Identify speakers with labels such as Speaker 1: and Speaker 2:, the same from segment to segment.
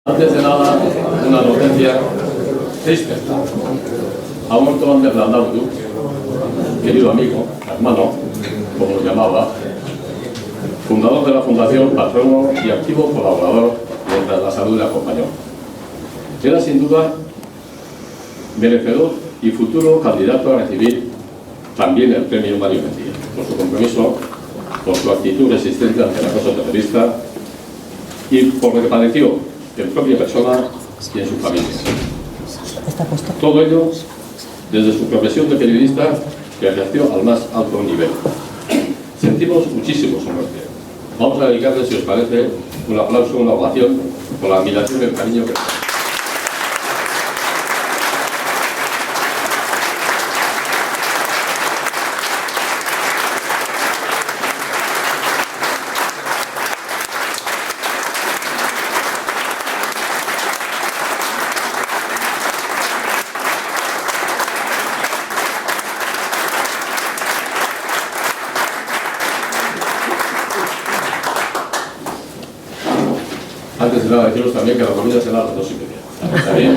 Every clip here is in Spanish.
Speaker 1: Antes de nada, una noticia triste. Ha muerto Ander Landaudu, querido amigo, hermano, como lo llamaba, fundador de la Fundación, patrono y activo colaborador mientras la salud le acompañó. Era sin duda merecedor y futuro candidato a recibir también el premio Mario Mendía, por su compromiso, por su actitud resistente ante el acoso terrorista y por lo que padeció en propia persona y en su familia. Todo ello desde su profesión de periodista que ejerció al más alto nivel. Sentimos muchísimo su muerte. Vamos a dedicarle, si os parece, un aplauso, una ovación, con la admiración y el cariño que... Antes de nada, deciros también que la comida será a las 2:30. ¿Está bien?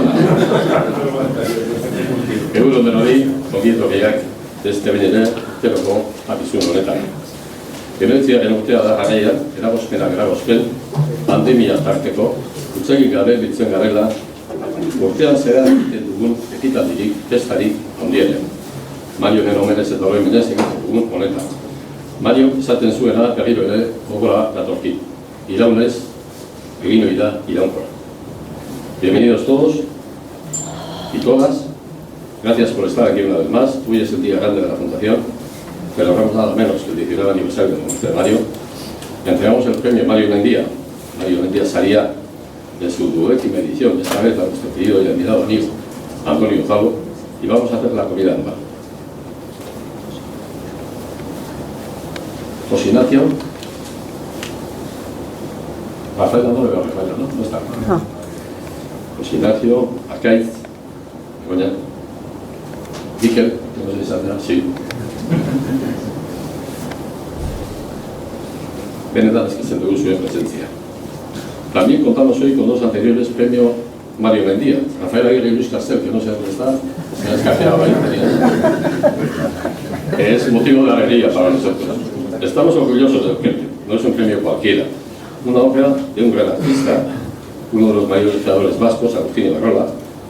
Speaker 1: Euro menori, kogiet horiak, beste behin ere, teroko abizun honetan. Hementziaren urtea da garaian, eragozpen, pandemia tarteko, hutsegin gabe biltzen garela, urtean zehar egiten dugun ekitaldirik, festarik handienen. Marioren omenez eta oroimenez egiten dugun honetan. Mario esaten zuena berriro ere gogora datorki. Iraunez, Evino Ida y Dauncora. Bienvenidos todos y todas. Gracias por estar aquí una vez más. Hoy es el día grande de la Fundación. Celebramos nada menos que el 19 aniversario del muerte de Mario. Le entregamos el premio Mario Mendía. Mario Mendía salía de su 10ª edición, esta vez a nuestro querido y admirado amigo Antonio Zalo, y vamos a hacer la comida en bar. José Ignacio. Rafael no le veo a Rafael, ¿no? No está. No. José Ignacio, Arcaiz, Begoña, Miquel, no sé si saldrá, sí. Benetan eskertzen dugu zuen presencia. También contamos hoy con dos anteriores premios Mario Mendía. Rafael Aguirre y Luis Castel, que no sé dónde está, se ha escapeado ahí. Es motivo de alegría para nosotros. Estamos orgullosos del premio, no es un premio cualquiera. Una obra de un gran artista, uno de los mayores creadores vascos, Agustín Ibarrola,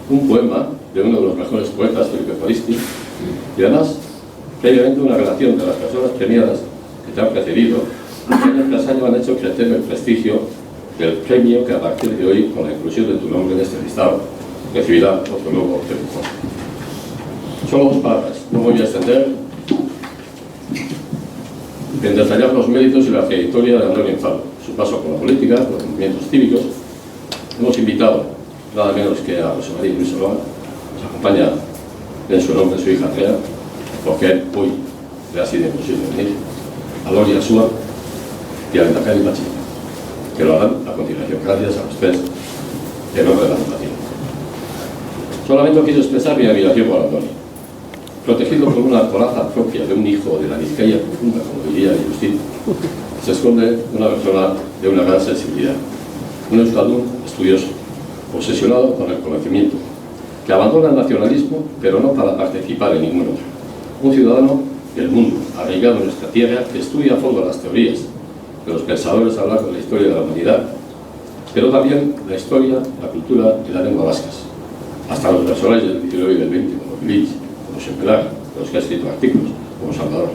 Speaker 1: un poema de uno de los mejores poetas, Felipe Juaristi, y además, previamente una relación de las personas premiadas que te han precedido, que año tras año han hecho crecer el prestigio del premio que a partir de hoy, con la inclusión de tu nombre en este listado, recibirá otro nuevo empujón. Solo dos palabras, no voy a extender en detallar los méritos y la trayectoria de Antonio Zalo, su paso por la política, por los movimientos cívicos. Hemos invitado nada menos que a José María Luis Oroa, nos acompaña en su nombre su hija Andrea, porque hoy le ha sido imposible venir, a Loria Súa y a Lehendakari Patxi, que lo harán a continuación. Gracias a los tres en nombre de la Fundación. Solamente quiero expresar mi admiración por Antonio. Protegido por una coraza propia de un hijo de la Vizcaya profunda, como diría Agustín, se esconde una persona de una gran sensibilidad, un euskaldun estudioso, obsesionado con el conocimiento, que abandona el nacionalismo, pero no para participar en ningún otro. Un ciudadano del mundo, arraigado en nuestra tierra, que estudia a fondo las teorías de los pensadores a lo largo de la historia de la humanidad, pero también la historia, la cultura y la lengua vascas, hasta los personajes del 19 y del 20, como Lich, como Sempelar, de los que ha escrito artículos, como Salvador.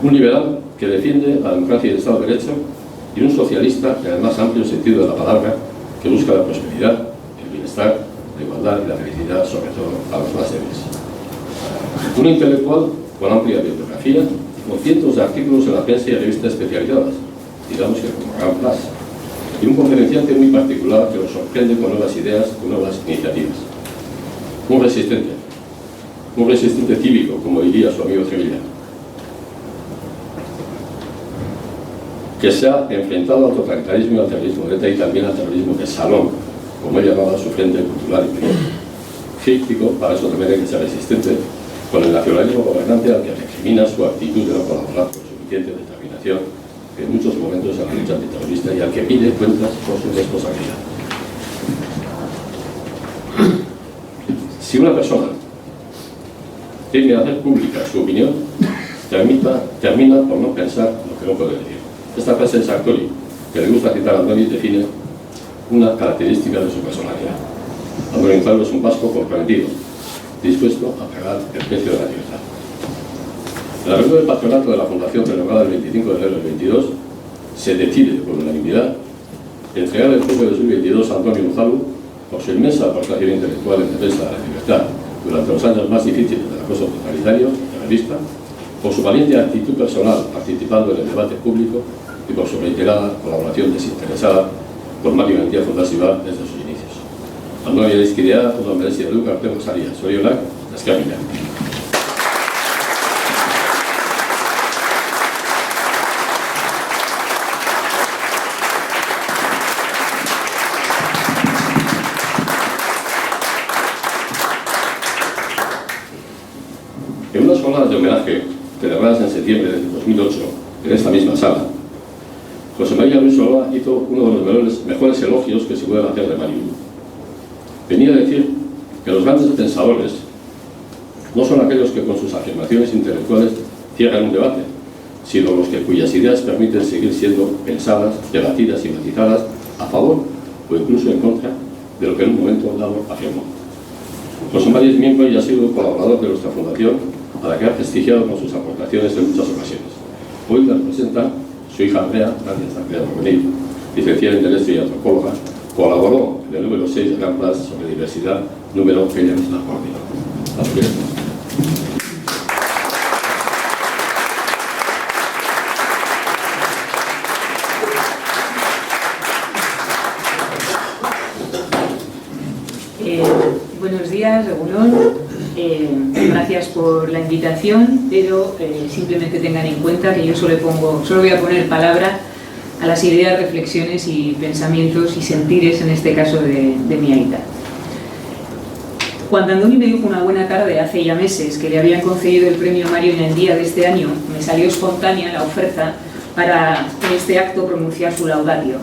Speaker 1: Un liberal que defiende la democracia y el Estado de Derecho, y un socialista en el más amplio sentido de la palabra, que busca la prosperidad, el bienestar, la igualdad y la felicidad, sobre todo a los más débiles. Un intelectual con amplia bibliografía, con cientos de artículos en la prensa y revistas especializadas, digamos que como Gran Plus, y un conferenciante muy particular que nos sorprende con nuevas ideas, con nuevas iniciativas. Un resistente cívico, como diría su amigo Sevilla, que se ha enfrentado al totalitarismo y al terrorismo de ETA y también al terrorismo de salón, como él llamaba su frente cultural y político. Crítico, para eso también hay que ser resistente, con el nacionalismo gobernante al que recrimina su actitud de no colaborar con suficiente determinación en muchos momentos a la lucha antiterrorista y al que pide cuentas por su responsabilidad. Si una persona tiene que hacer pública su opinión, termina por no pensar lo que no puede decir. Esta frase de Sartori, que le gusta citar a Andoni, define una característica de su personalidad. Andoni Unzalu es un vasco comprometido, dispuesto a pagar el precio de la libertad. En la reunión del patronato de la Fundación celebrada el 25 de enero del 22, se decide por unanimidad entregar el premio de 2022 a Andoni Unzalu por su inmensa aportación intelectual en defensa de la libertad durante los años más difíciles del acoso totalitario de la revista, por su valiente actitud personal participando en el debate público y por su reiterada colaboración desinteresada con Mario García Fundasiva desde sus inicios. Andoni Elizkidea, todo merezi du arteko saria, zorionak, eskerrik asko. En unas jornadas de homenaje celebradas en septiembre de 2008 en esta misma sala, José María Luis Soloa hizo uno de los mejores elogios que se pueden hacer de Mario. Venía a decir que los grandes pensadores no son aquellos que con sus afirmaciones intelectuales cierran un debate, sino los que cuyas ideas permiten seguir siendo pensadas, debatidas y matizadas a favor o incluso en contra de lo que en un momento dado afirmó. José María es miembro y ha sido colaborador de nuestra fundación, a la que ha prestigiado con sus aportaciones en muchas ocasiones. Hoy la representa su hija Andrea, gracias a Andrea por venir, licenciada en Derecho y antropóloga, colaboró en el número 6 de Gran Plan sobre diversidad, número que ella misma coordinó.
Speaker 2: Buenos días, Egunon. Gracias por la invitación, pero simplemente tengan en cuenta que yo solo voy a poner palabra a las ideas, reflexiones y pensamientos y sentires, en este caso de mi aita. Cuando Andoni me dijo una buena tarde hace ya meses que le habían concedido el premio Mario Inandía de este año, me salió espontánea la oferta para en este acto pronunciar su laudatio.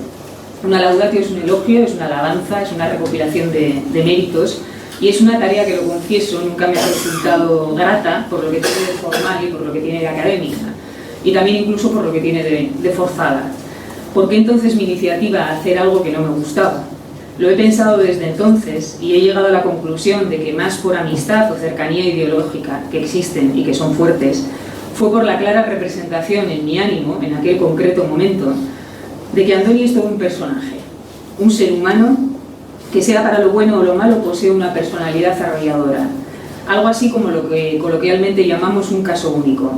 Speaker 2: Una laudatio es un elogio, es una alabanza, es una recopilación de méritos. Y es una tarea que, lo confieso, nunca me ha resultado grata por lo que tiene de formal y por lo que tiene de académica. Y también incluso por lo que tiene de forzada. ¿Por qué entonces mi iniciativa a hacer algo que no me gustaba? Lo he pensado desde entonces y he llegado a la conclusión de que más por amistad o cercanía ideológica que existen y que son fuertes, fue por la clara representación en mi ánimo, en aquel concreto momento, de que Andoni es todo un personaje, un ser humano que sea para lo bueno o lo malo posee una personalidad arrolladora, algo así como lo que coloquialmente llamamos un caso único.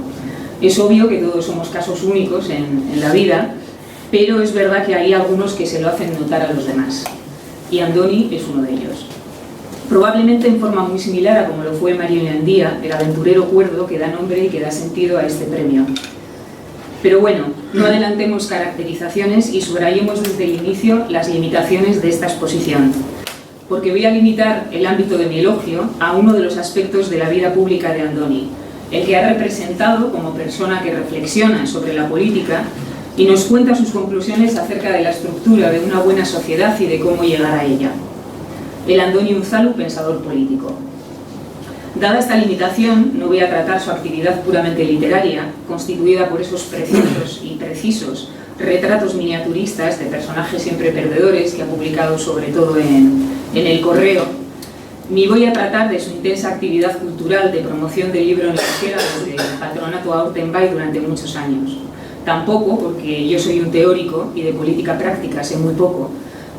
Speaker 2: Es obvio que todos somos casos únicos en la vida, pero es verdad que hay algunos que se lo hacen notar a los demás, y Andoni es uno de ellos. Probablemente en forma muy similar a como lo fue Mario Inandía, el aventurero cuerdo que da nombre y que da sentido a este premio. Pero bueno, no adelantemos caracterizaciones y subrayemos desde el inicio las limitaciones de esta exposición, porque voy a limitar el ámbito de mi elogio a uno de los aspectos de la vida pública de Andoni, el que ha representado como persona que reflexiona sobre la política y nos cuenta sus conclusiones acerca de la estructura de una buena sociedad y de cómo llegar a ella. El Andoni Unzalu, pensador político. Dada esta limitación, no voy a tratar su actividad puramente literaria, constituida por esos preciosos y precisos retratos miniaturistas de personajes siempre perdedores que ha publicado sobre todo en El Correo, ni voy a tratar de su intensa actividad cultural de promoción del libro en euskera desde el patronato Aurtenbai durante muchos años. Tampoco, porque yo soy un teórico y de política práctica sé muy poco,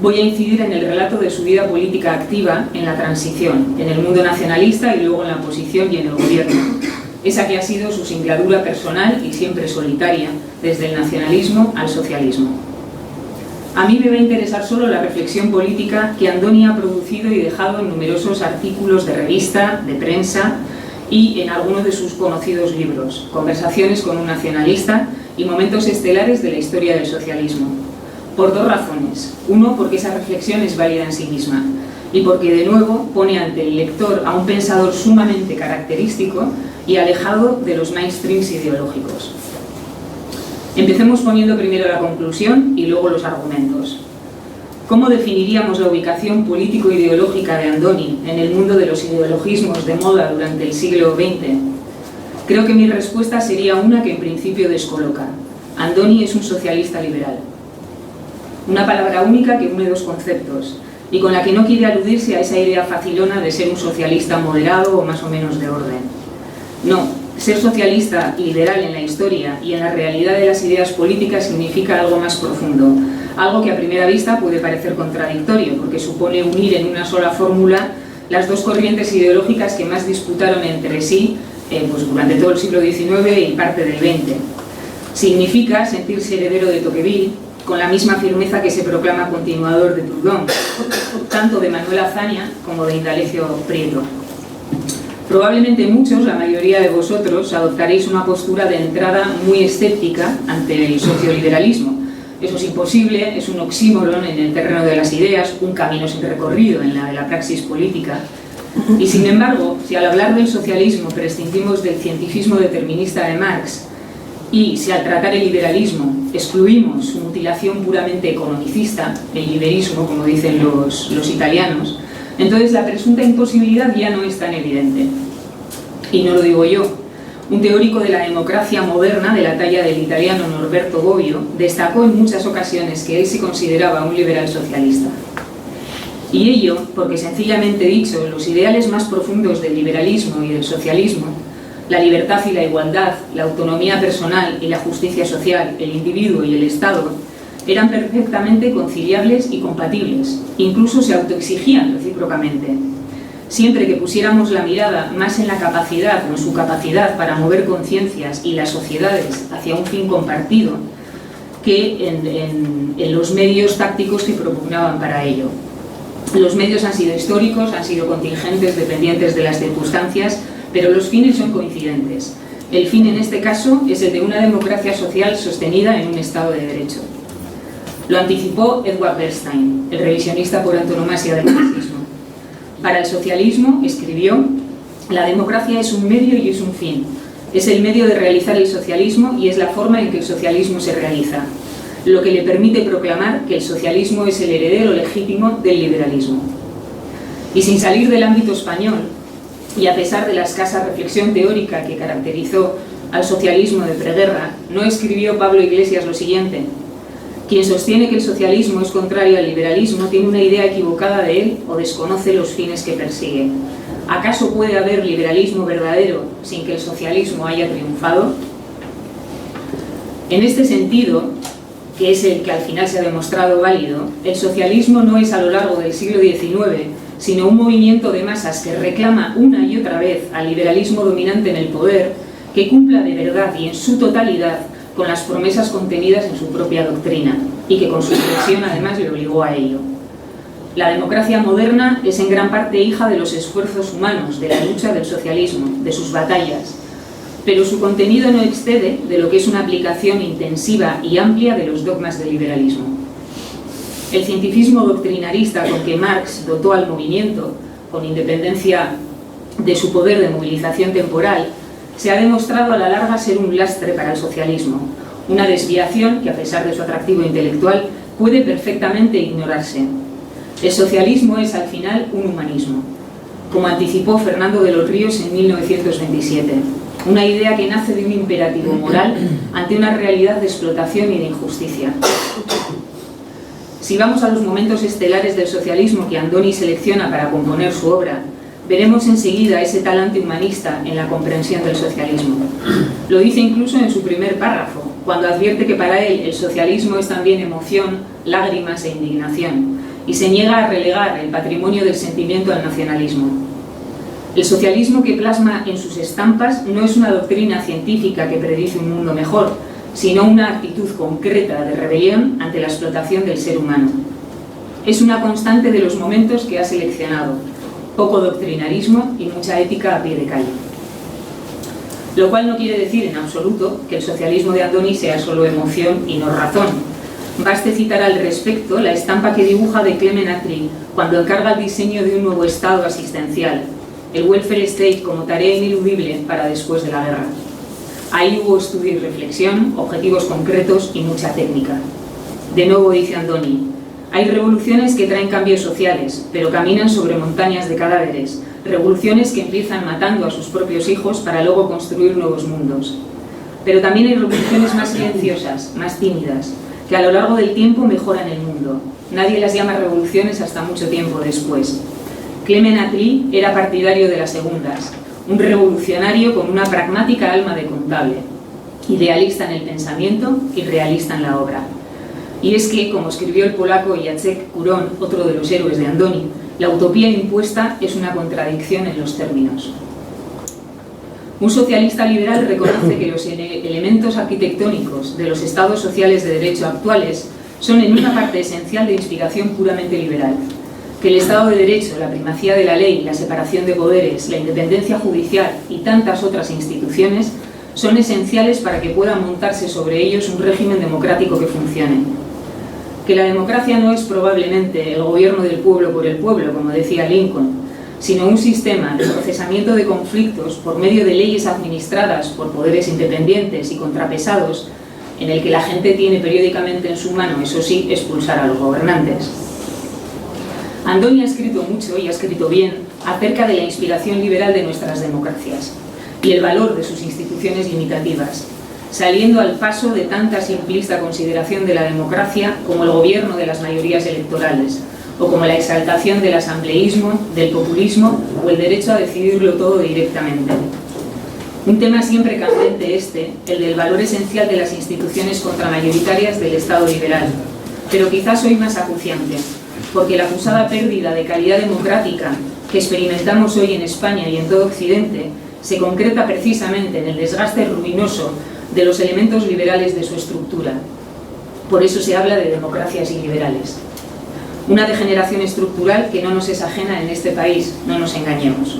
Speaker 2: voy a incidir en el relato de su vida política activa en la transición, en el mundo nacionalista y luego en la oposición y en el gobierno, esa que ha sido su singladura personal y siempre solitaria, desde el nacionalismo al socialismo. A mí me va a interesar solo la reflexión política que Andoni ha producido y dejado en numerosos artículos de revista, de prensa y en algunos de sus conocidos libros, Conversaciones con un nacionalista y Momentos estelares de la historia del socialismo. Por dos razones. Uno, porque esa reflexión es válida en sí misma y porque de nuevo pone ante el lector a un pensador sumamente característico y alejado de los mainstreams ¿Cómo definiríamos la ubicación político-ideológica de Andoni en el mundo de los ideologismos de moda durante el siglo XX? Creo que mi respuesta sería una que en principio descoloca. Andoni es un socialista liberal. Una palabra única que une dos conceptos y con la que no quiere aludirse a esa idea facilona de ser un socialista moderado o más o menos de orden. No, ser socialista liberal en la historia y en la realidad de las ideas políticas significa algo más profundo, algo que a primera vista puede parecer contradictorio, porque supone unir en una sola fórmula las dos corrientes ideológicas que más disputaron entre sí pues durante todo el siglo XIX y parte del XX. Significa sentirse heredero de Tocqueville, con la misma firmeza que se proclama continuador de Proudhon, tanto de Manuel Azaña como de Indalecio Prieto. Probablemente muchos, la mayoría de vosotros, adoptaréis una postura de entrada muy escéptica ante el socioliberalismo. Eso es imposible, es un oxímoron en el terreno de las ideas, un camino sin recorrido en la de la praxis política. Y sin embargo, si al hablar del socialismo prescindimos del cientifismo determinista de Marx y si al tratar el liberalismo excluimos su mutilación puramente economicista, el liberismo, como dicen los italianos, entonces la presunta imposibilidad ya no es tan evidente. Y no lo digo yo. Un teórico de la democracia moderna de la talla del italiano Norberto Bobbio destacó en muchas ocasiones que él se consideraba un liberal socialista. Y ello porque, sencillamente dicho, los ideales más profundos del liberalismo y del socialismo, la libertad y la igualdad, la autonomía personal y la justicia social, el individuo y el Estado, eran perfectamente conciliables y compatibles, incluso se autoexigían recíprocamente. Siempre que pusiéramos la mirada más en la capacidad o en su capacidad para mover conciencias y las sociedades hacia un fin compartido que en los medios tácticos que propugnaban para ello. Los medios han sido históricos, han sido contingentes, dependientes de las circunstancias, pero los fines son coincidentes. El fin en este caso es el de una democracia social sostenida en un Estado de Derecho. Lo anticipó Edward Bernstein, el revisionista por antonomasia del marxismo. Para el socialismo, escribió, la democracia es un medio y es un fin. Es el medio de realizar el socialismo y es la forma en que el socialismo se realiza, lo que le permite proclamar que el socialismo es el heredero legítimo del liberalismo. Y sin salir del ámbito español, y a pesar de la escasa reflexión teórica que caracterizó al socialismo de preguerra, no escribió Pablo Iglesias lo siguiente: quien sostiene que el socialismo es contrario al liberalismo tiene una idea equivocada de él o desconoce los fines que persigue. ¿Acaso puede haber liberalismo verdadero sin que el socialismo haya triunfado? En este sentido, que es el que al final se ha demostrado válido, el socialismo no es a lo largo del siglo XIX, sino un movimiento de masas que reclama una y otra vez al liberalismo dominante en el poder, que cumpla de verdad y en su totalidad con las promesas contenidas en su propia doctrina, y que con su presión además le obligó a ello. La democracia moderna es en gran parte hija de los esfuerzos humanos, de la lucha del socialismo, de sus batallas, pero su contenido no excede de lo que es una aplicación intensiva y amplia de los dogmas del liberalismo. El cientifismo doctrinarista con que Marx dotó al movimiento, con independencia de su poder de movilización temporal, se ha demostrado a la larga ser un lastre para el socialismo, una desviación que, a pesar de su atractivo intelectual, puede perfectamente ignorarse. El socialismo es, al final, un humanismo, como anticipó Fernando de los Ríos en 1927, una idea que nace de un imperativo moral ante una realidad de explotación y de injusticia. Si vamos a los momentos estelares del socialismo que Andoni selecciona para componer su obra, veremos enseguida ese talante humanista en la comprensión del socialismo. Lo dice incluso en su primer párrafo, cuando advierte que para él el socialismo es también emoción, lágrimas e indignación, y se niega a relegar el patrimonio del sentimiento al nacionalismo. El socialismo que plasma en sus estampas no es una doctrina científica que predice un mundo mejor, sino una actitud concreta de rebelión ante la explotación del ser humano. Es una constante de los momentos que ha seleccionado: poco doctrinarismo y mucha ética a pie de calle. Lo cual no quiere decir en absoluto que el socialismo de Andoni sea solo emoción y no razón. Baste citar al respecto la estampa que dibuja de Clement Attlee cuando encarga el diseño de un nuevo estado asistencial, el welfare state como tarea ineludible para después de la guerra. Ahí hubo estudio y reflexión, objetivos concretos y mucha técnica. De nuevo dice Andoni: Hay revoluciones que traen cambios sociales, pero caminan sobre montañas de cadáveres, revoluciones que empiezan matando a sus propios hijos para luego construir nuevos mundos. Pero también hay revoluciones más silenciosas, más tímidas, que a lo largo del tiempo mejoran el mundo. Nadie las llama revoluciones hasta mucho tiempo después. Clement Attlee era partidario de las segundas, un revolucionario con una pragmática alma de contable, idealista en el pensamiento y realista en la obra. Y es que, como escribió el polaco Jacek Kuron, otro de los héroes de Andoni, la utopía impuesta es una contradicción en los términos. Un socialista liberal reconoce que los elementos arquitectónicos de los estados sociales de derecho actuales son en una parte esencial de inspiración puramente liberal, que el Estado de Derecho, la primacía de la ley, la separación de poderes, la independencia judicial y tantas otras instituciones son esenciales para que pueda montarse sobre ellos un régimen democrático que funcione. Que la democracia no es probablemente el gobierno del pueblo por el pueblo, como decía Lincoln, sino un sistema de procesamiento de conflictos por medio de leyes administradas por poderes independientes y contrapesados, en el que la gente tiene periódicamente en su mano, eso sí, expulsar a los gobernantes. Andoni ha escrito mucho y ha escrito bien acerca de la inspiración liberal de nuestras democracias y el valor de sus instituciones limitativas, saliendo al paso de tanta simplista consideración de la democracia como el gobierno de las mayorías electorales, o como la exaltación del asambleísmo, del populismo o el derecho a decidirlo todo directamente. Un tema siempre candente el del valor esencial de las instituciones contramayoritarias del Estado liberal, pero quizás hoy más acuciante, porque la acusada pérdida de calidad democrática que experimentamos hoy en España y en todo Occidente se concreta precisamente en el desgaste ruinoso de los elementos liberales de su estructura. Por eso se habla de democracias iliberales. Una degeneración estructural que no nos es ajena en este país, no nos engañemos.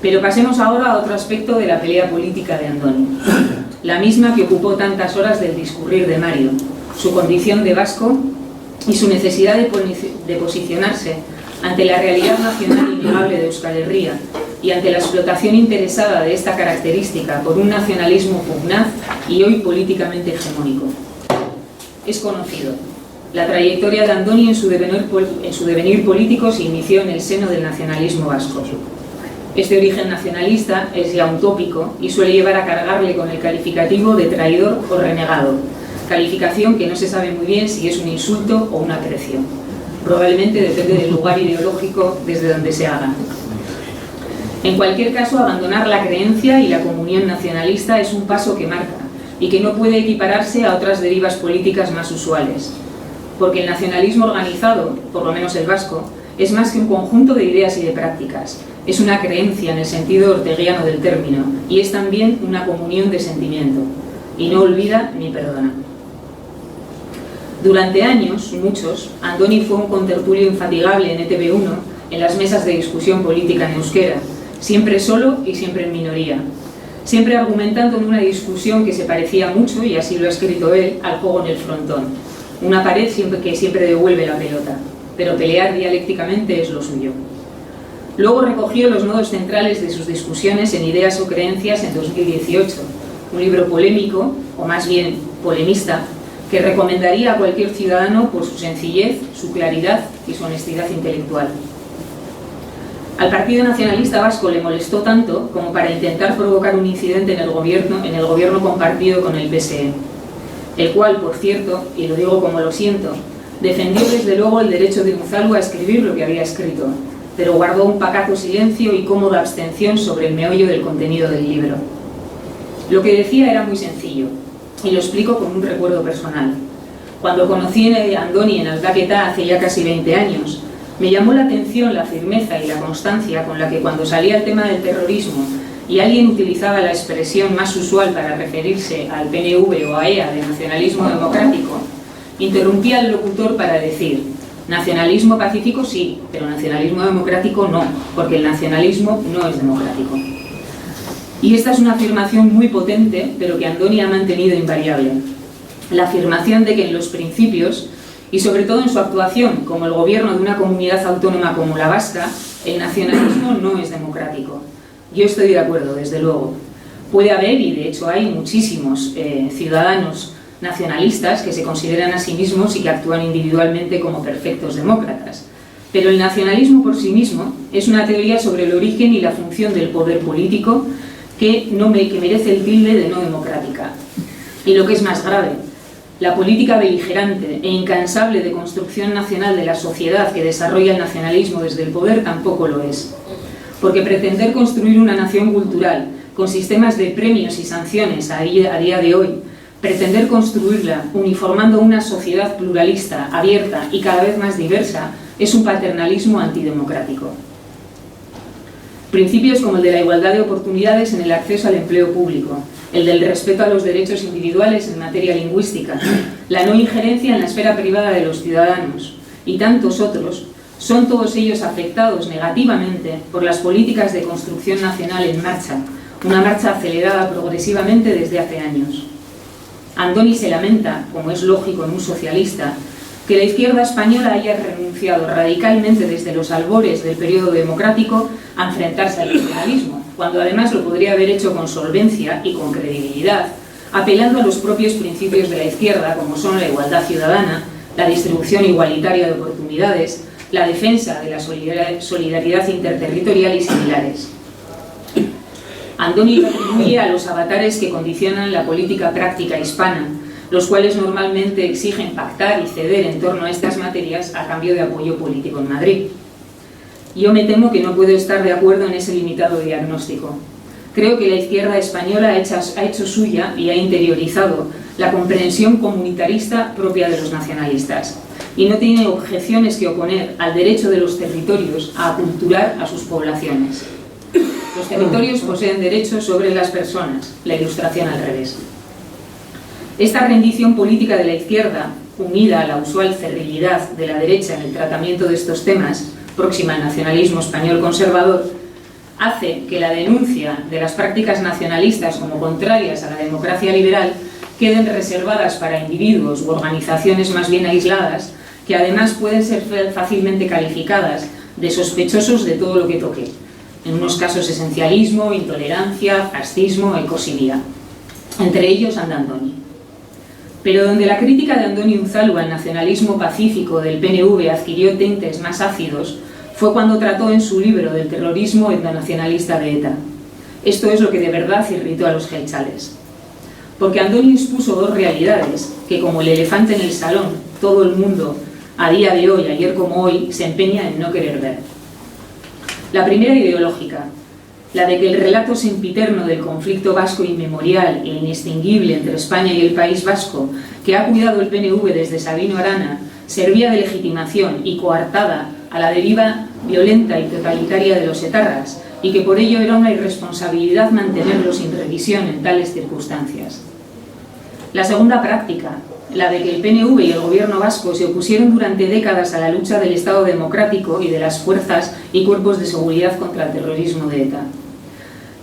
Speaker 2: Pero pasemos ahora a otro aspecto de la pelea política de Andoni, la misma que ocupó tantas horas del discurrir de Mario, su condición de vasco y su necesidad de posicionarse ante la realidad nacional innegable de Euskal Herria y ante la explotación interesada de esta característica por un nacionalismo pugnaz y hoy políticamente hegemónico. Es conocido. La trayectoria de Andoni en su devenir político se inició en el seno del nacionalismo vasco. Este origen nacionalista es ya un tópico y suele llevar a cargarle con el calificativo de traidor o renegado, calificación que no se sabe muy bien si es un insulto o un aprecio. Probablemente depende del lugar ideológico desde donde se haga. En cualquier caso, abandonar la creencia y la comunión nacionalista es un paso que marca y que no puede equipararse a otras derivas políticas más usuales, porque el nacionalismo organizado, por lo menos el vasco, es más que un conjunto de ideas y de prácticas, es una creencia en el sentido orteguiano del término y es también una comunión de sentimiento, y no olvida ni perdona. Durante años, muchos, Andoni fue un contertulio infatigable en ETV1 en las mesas de discusión política en euskera, siempre solo y siempre en minoría, siempre argumentando en una discusión que se parecía mucho, y así lo ha escrito él, al juego en el frontón, una pared que siempre devuelve la pelota, pero pelear dialécticamente es lo suyo. Luego recogió los nodos centrales de sus discusiones en Ideas o Creencias en 2018, un libro polémico, o más bien polemista, que recomendaría a cualquier ciudadano por su sencillez, su claridad y su honestidad intelectual. Al Partido Nacionalista Vasco le molestó tanto como para intentar provocar un incidente en el gobierno compartido con el PSE, el cual, por cierto, y lo digo como lo siento, defendió desde luego el derecho de Unzalu a escribir lo que había escrito, pero guardó un pacato silencio y cómoda abstención sobre el meollo del contenido del libro. Lo que decía era muy sencillo, y lo explico con un recuerdo personal. Cuando conocí a Andoni en Aldaketa hace ya casi 20 años, me llamó la atención la firmeza y la constancia con la que cuando salía el tema del terrorismo y alguien utilizaba la expresión más usual para referirse al PNV o a EA de nacionalismo democrático, interrumpía al locutor para decir: nacionalismo pacífico sí, pero nacionalismo democrático no, porque el nacionalismo no es democrático. Y esta es una afirmación muy potente, pero que Andoni ha mantenido invariable. La afirmación de que en los principios, y sobre todo en su actuación como el gobierno de una comunidad autónoma como la vasca, el nacionalismo no es democrático. Yo estoy de acuerdo, desde luego. Puede haber, y de hecho hay muchísimos ciudadanos nacionalistas que se consideran a sí mismos y que actúan individualmente como perfectos demócratas. Pero el nacionalismo por sí mismo es una teoría sobre el origen y la función del poder político que merece el tilde de no democrática. Y lo que es más grave, la política beligerante e incansable de construcción nacional de la sociedad que desarrolla el nacionalismo desde el poder tampoco lo es. Porque pretender construir una nación cultural con sistemas de premios y sanciones a día de hoy, pretender construirla uniformando una sociedad pluralista, abierta y cada vez más diversa, es un paternalismo antidemocrático. Principios como el de la igualdad de oportunidades en el acceso al empleo público, el del respeto a los derechos individuales en materia lingüística, la no injerencia en la esfera privada de los ciudadanos y tantos otros, son todos ellos afectados negativamente por las políticas de construcción nacional en marcha, una marcha acelerada progresivamente desde hace años. Andoni se lamenta, como es lógico en un socialista, que la izquierda española haya renunciado radicalmente desde los albores del periodo democrático a enfrentarse al nacionalismo, cuando además lo podría haber hecho con solvencia y con credibilidad, apelando a los propios principios de la izquierda, como son la igualdad ciudadana, la distribución igualitaria de oportunidades, la defensa de la solidaridad interterritorial y similares. Andoni lo atribuye a los avatares que condicionan la política práctica hispana, los cuales normalmente exigen pactar y ceder en torno a estas materias a cambio de apoyo político en Madrid. Yo me temo que no puedo estar de acuerdo en ese limitado diagnóstico. Creo que la izquierda española ha hecho suya y ha interiorizado la comprensión comunitarista propia de los nacionalistas y no tiene objeciones que oponer al derecho de los territorios a aculturar a sus poblaciones. Los territorios poseen derechos sobre las personas, la Ilustración al revés. Esta rendición política de la izquierda, unida a la usual cerrilidad de la derecha en el tratamiento de estos temas, próxima al nacionalismo español conservador, hace que la denuncia de las prácticas nacionalistas como contrarias a la democracia liberal queden reservadas para individuos u organizaciones más bien aisladas, que además pueden ser fácilmente calificadas de sospechosos de todo lo que toque. En unos casos esencialismo, intolerancia, fascismo, ecosidia. Entre ellos anda Andoni. Pero donde la crítica de Andoni Unzalu al nacionalismo pacífico del PNV adquirió tintes más ácidos fue cuando trató en su libro del terrorismo etnonacionalista de ETA. Esto es lo que de verdad irritó a los jeltzales. Porque Andoni expuso dos realidades que, como el elefante en el salón, todo el mundo, a día de hoy, ayer como hoy, se empeña en no querer ver. La primera ideológica, la de que el relato sempiterno del conflicto vasco inmemorial e inextinguible entre España y el País Vasco, que ha cuidado el PNV desde Sabino Arana, servía de legitimación y coartada a la deriva violenta y totalitaria de los etarras, y que por ello era una irresponsabilidad mantenerlo sin revisión en tales circunstancias. La segunda práctica, la de que el PNV y el gobierno vasco se opusieron durante décadas a la lucha del Estado democrático y de las fuerzas y cuerpos de seguridad contra el terrorismo de ETA.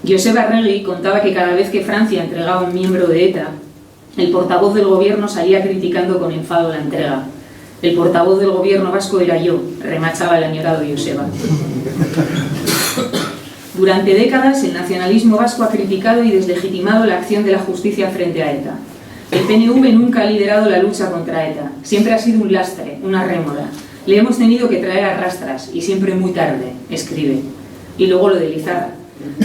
Speaker 2: Josep Arregui contaba que cada vez que Francia entregaba a un miembro de ETA, el portavoz del gobierno salía criticando con enfado la entrega. El portavoz del gobierno vasco era yo, remachaba el añorado Joseba. Durante décadas el nacionalismo vasco ha criticado y deslegitimado la acción de la justicia frente a ETA. El PNV nunca ha liderado la lucha contra ETA, siempre ha sido un lastre, una rémora. Le hemos tenido que traer a rastras y siempre muy tarde, escribe. Y luego lo de Lizarra.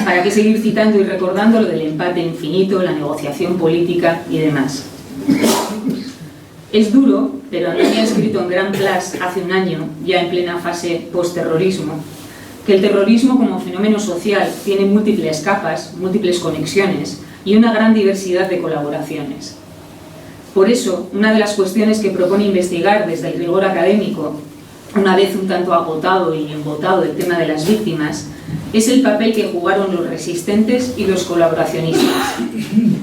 Speaker 2: ¿Para qué seguir citando y recordando lo del empate infinito, la negociación política y demás? Es duro, pero Andoni ha escrito en Gran Place hace un año, ya en plena fase post-terrorismo, que el terrorismo como fenómeno social tiene múltiples capas, múltiples conexiones y una gran diversidad de colaboraciones. Por eso, una de las cuestiones que propone investigar desde el rigor académico, una vez un tanto agotado y embotado el tema de las víctimas, es el papel que jugaron los resistentes y los colaboracionistas,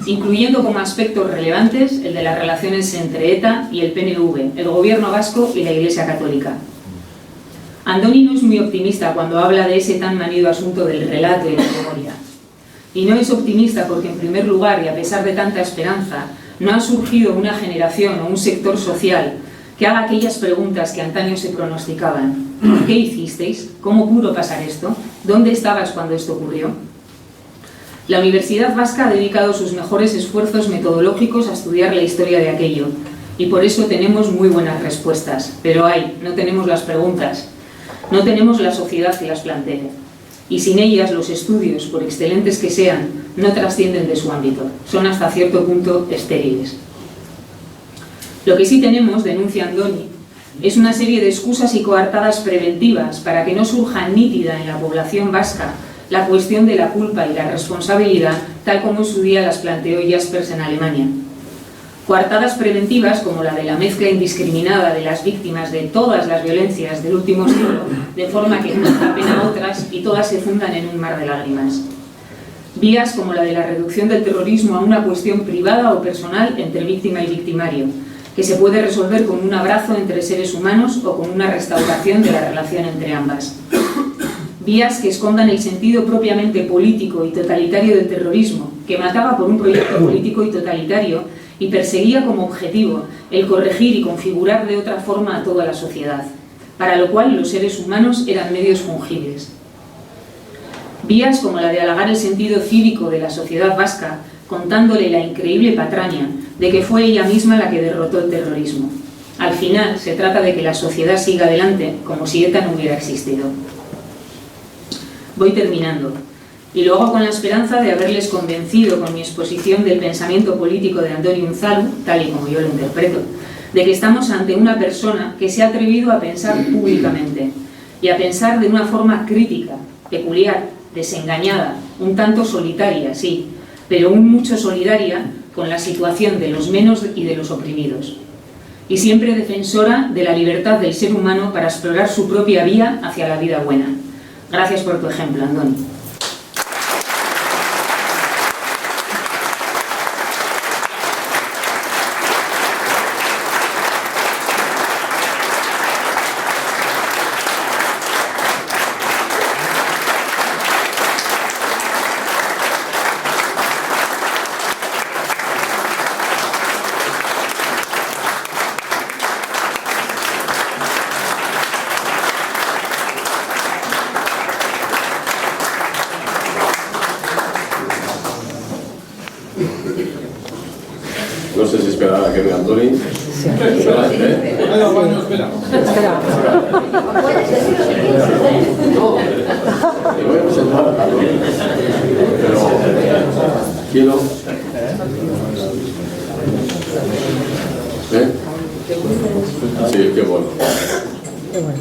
Speaker 2: incluyendo como aspectos relevantes el de las relaciones entre ETA y el PNV, el gobierno vasco y la Iglesia Católica. Andoni no es muy optimista cuando habla de ese tan manido asunto del relato y la memoria. Y no es optimista porque, en primer lugar, y a pesar de tanta esperanza, no ha surgido una generación o un sector social que haga aquellas preguntas que antaño se pronosticaban. ¿Qué hicisteis? ¿Cómo pudo pasar esto? ¿Dónde estabas cuando esto ocurrió? La Universidad Vasca ha dedicado sus mejores esfuerzos metodológicos a estudiar la historia de aquello, y por eso tenemos muy buenas respuestas, pero no tenemos las preguntas, no tenemos la sociedad que las plantee, y sin ellas los estudios, por excelentes que sean, no trascienden de su ámbito, son hasta cierto punto estériles. Lo que sí tenemos, denuncia Andoni, es una serie de excusas y coartadas preventivas para que no surja nítida en la población vasca la cuestión de la culpa y la responsabilidad, tal como en su día las planteó Jaspers en Alemania. Coartadas preventivas como la de la mezcla indiscriminada de las víctimas de todas las violencias del último siglo, de forma que no da pena a otras y todas se fundan en un mar de lágrimas. Vías como la de la reducción del terrorismo a una cuestión privada o personal entre víctima y victimario, que se puede resolver con un abrazo entre seres humanos o con una restauración de la relación entre ambas. Vías que escondan el sentido propiamente político y totalitario del terrorismo, que mataba por un proyecto político y totalitario y perseguía como objetivo el corregir y configurar de otra forma a toda la sociedad, para lo cual los seres humanos eran medios fungibles. Vías como la de halagar el sentido cívico de la sociedad vasca, contándole la increíble patraña de que fue ella misma la que derrotó el terrorismo. Al final, se trata de que la sociedad siga adelante como si ETA no hubiera existido. Voy terminando, y lo hago con la esperanza de haberles convencido con mi exposición del pensamiento político de Andoni Unzalu, tal y como yo lo interpreto, de que estamos ante una persona que se ha atrevido a pensar públicamente, y a pensar de una forma crítica, peculiar, desengañada, un tanto solitaria, sí, pero un mucho solidaria con la situación de los menos y de los oprimidos, y siempre defensora de la libertad del ser humano para explorar su propia vía hacia la vida buena. Gracias por tu ejemplo, Andoni.
Speaker 1: No sé si esperar a que venga Andoni.
Speaker 3: Sí.
Speaker 1: Espera,
Speaker 3: Bueno, espera.
Speaker 1: Me voy a presentar a Andoni. Pero quiero... ¿Eh? Sí, qué bueno.
Speaker 3: Qué bueno.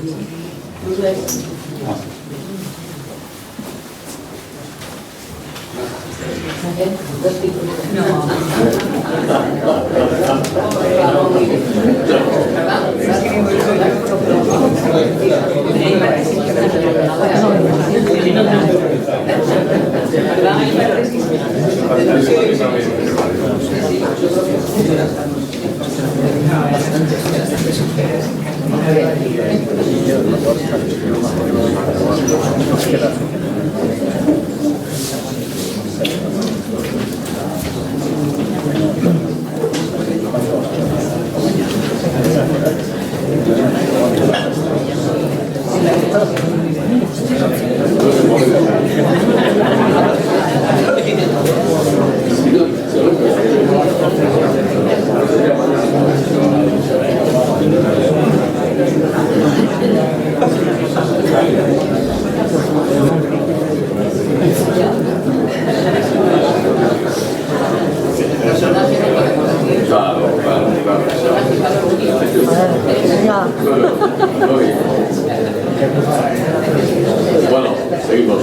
Speaker 1: Bueno, seguimos.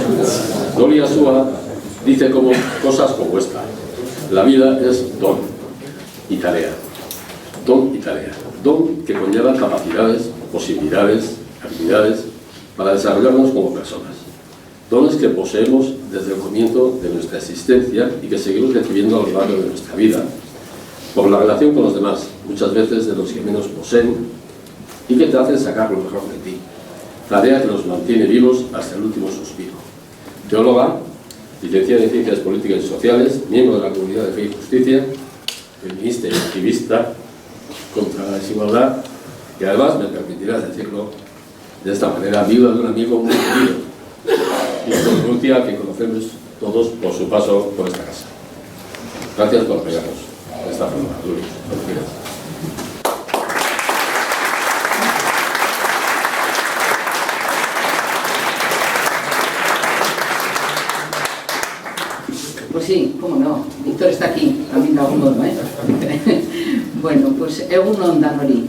Speaker 1: Doni Asúa dice cosas como esta: la vida es don y tarea. Don y tarea. Don que conlleva capacidades, posibilidades, habilidades para desarrollarnos como personas. Dones que poseemos desde el comienzo de nuestra existencia y que seguimos recibiendo a lo largo de nuestra vida, por la relación con los demás, muchas veces de los que menos poseen, y que te hacen sacar lo mejor de ti. Tarea que nos mantiene vivos hasta el último suspiro. Teóloga, licenciada en Ciencias Políticas y Sociales, miembro de la Comunidad de Fe y Justicia, feminista y activista contra la desigualdad, y además, me permitirás decirlo de esta manera, viuda de un amigo muy querido, Víctor Urrutia, que conocemos todos por su paso por esta casa. Gracias por apoyarnos de esta forma, Luis.
Speaker 4: Pues sí, cómo no. Víctor está aquí, también de algún modo, ¿eh? Bueno, pues egun on danori.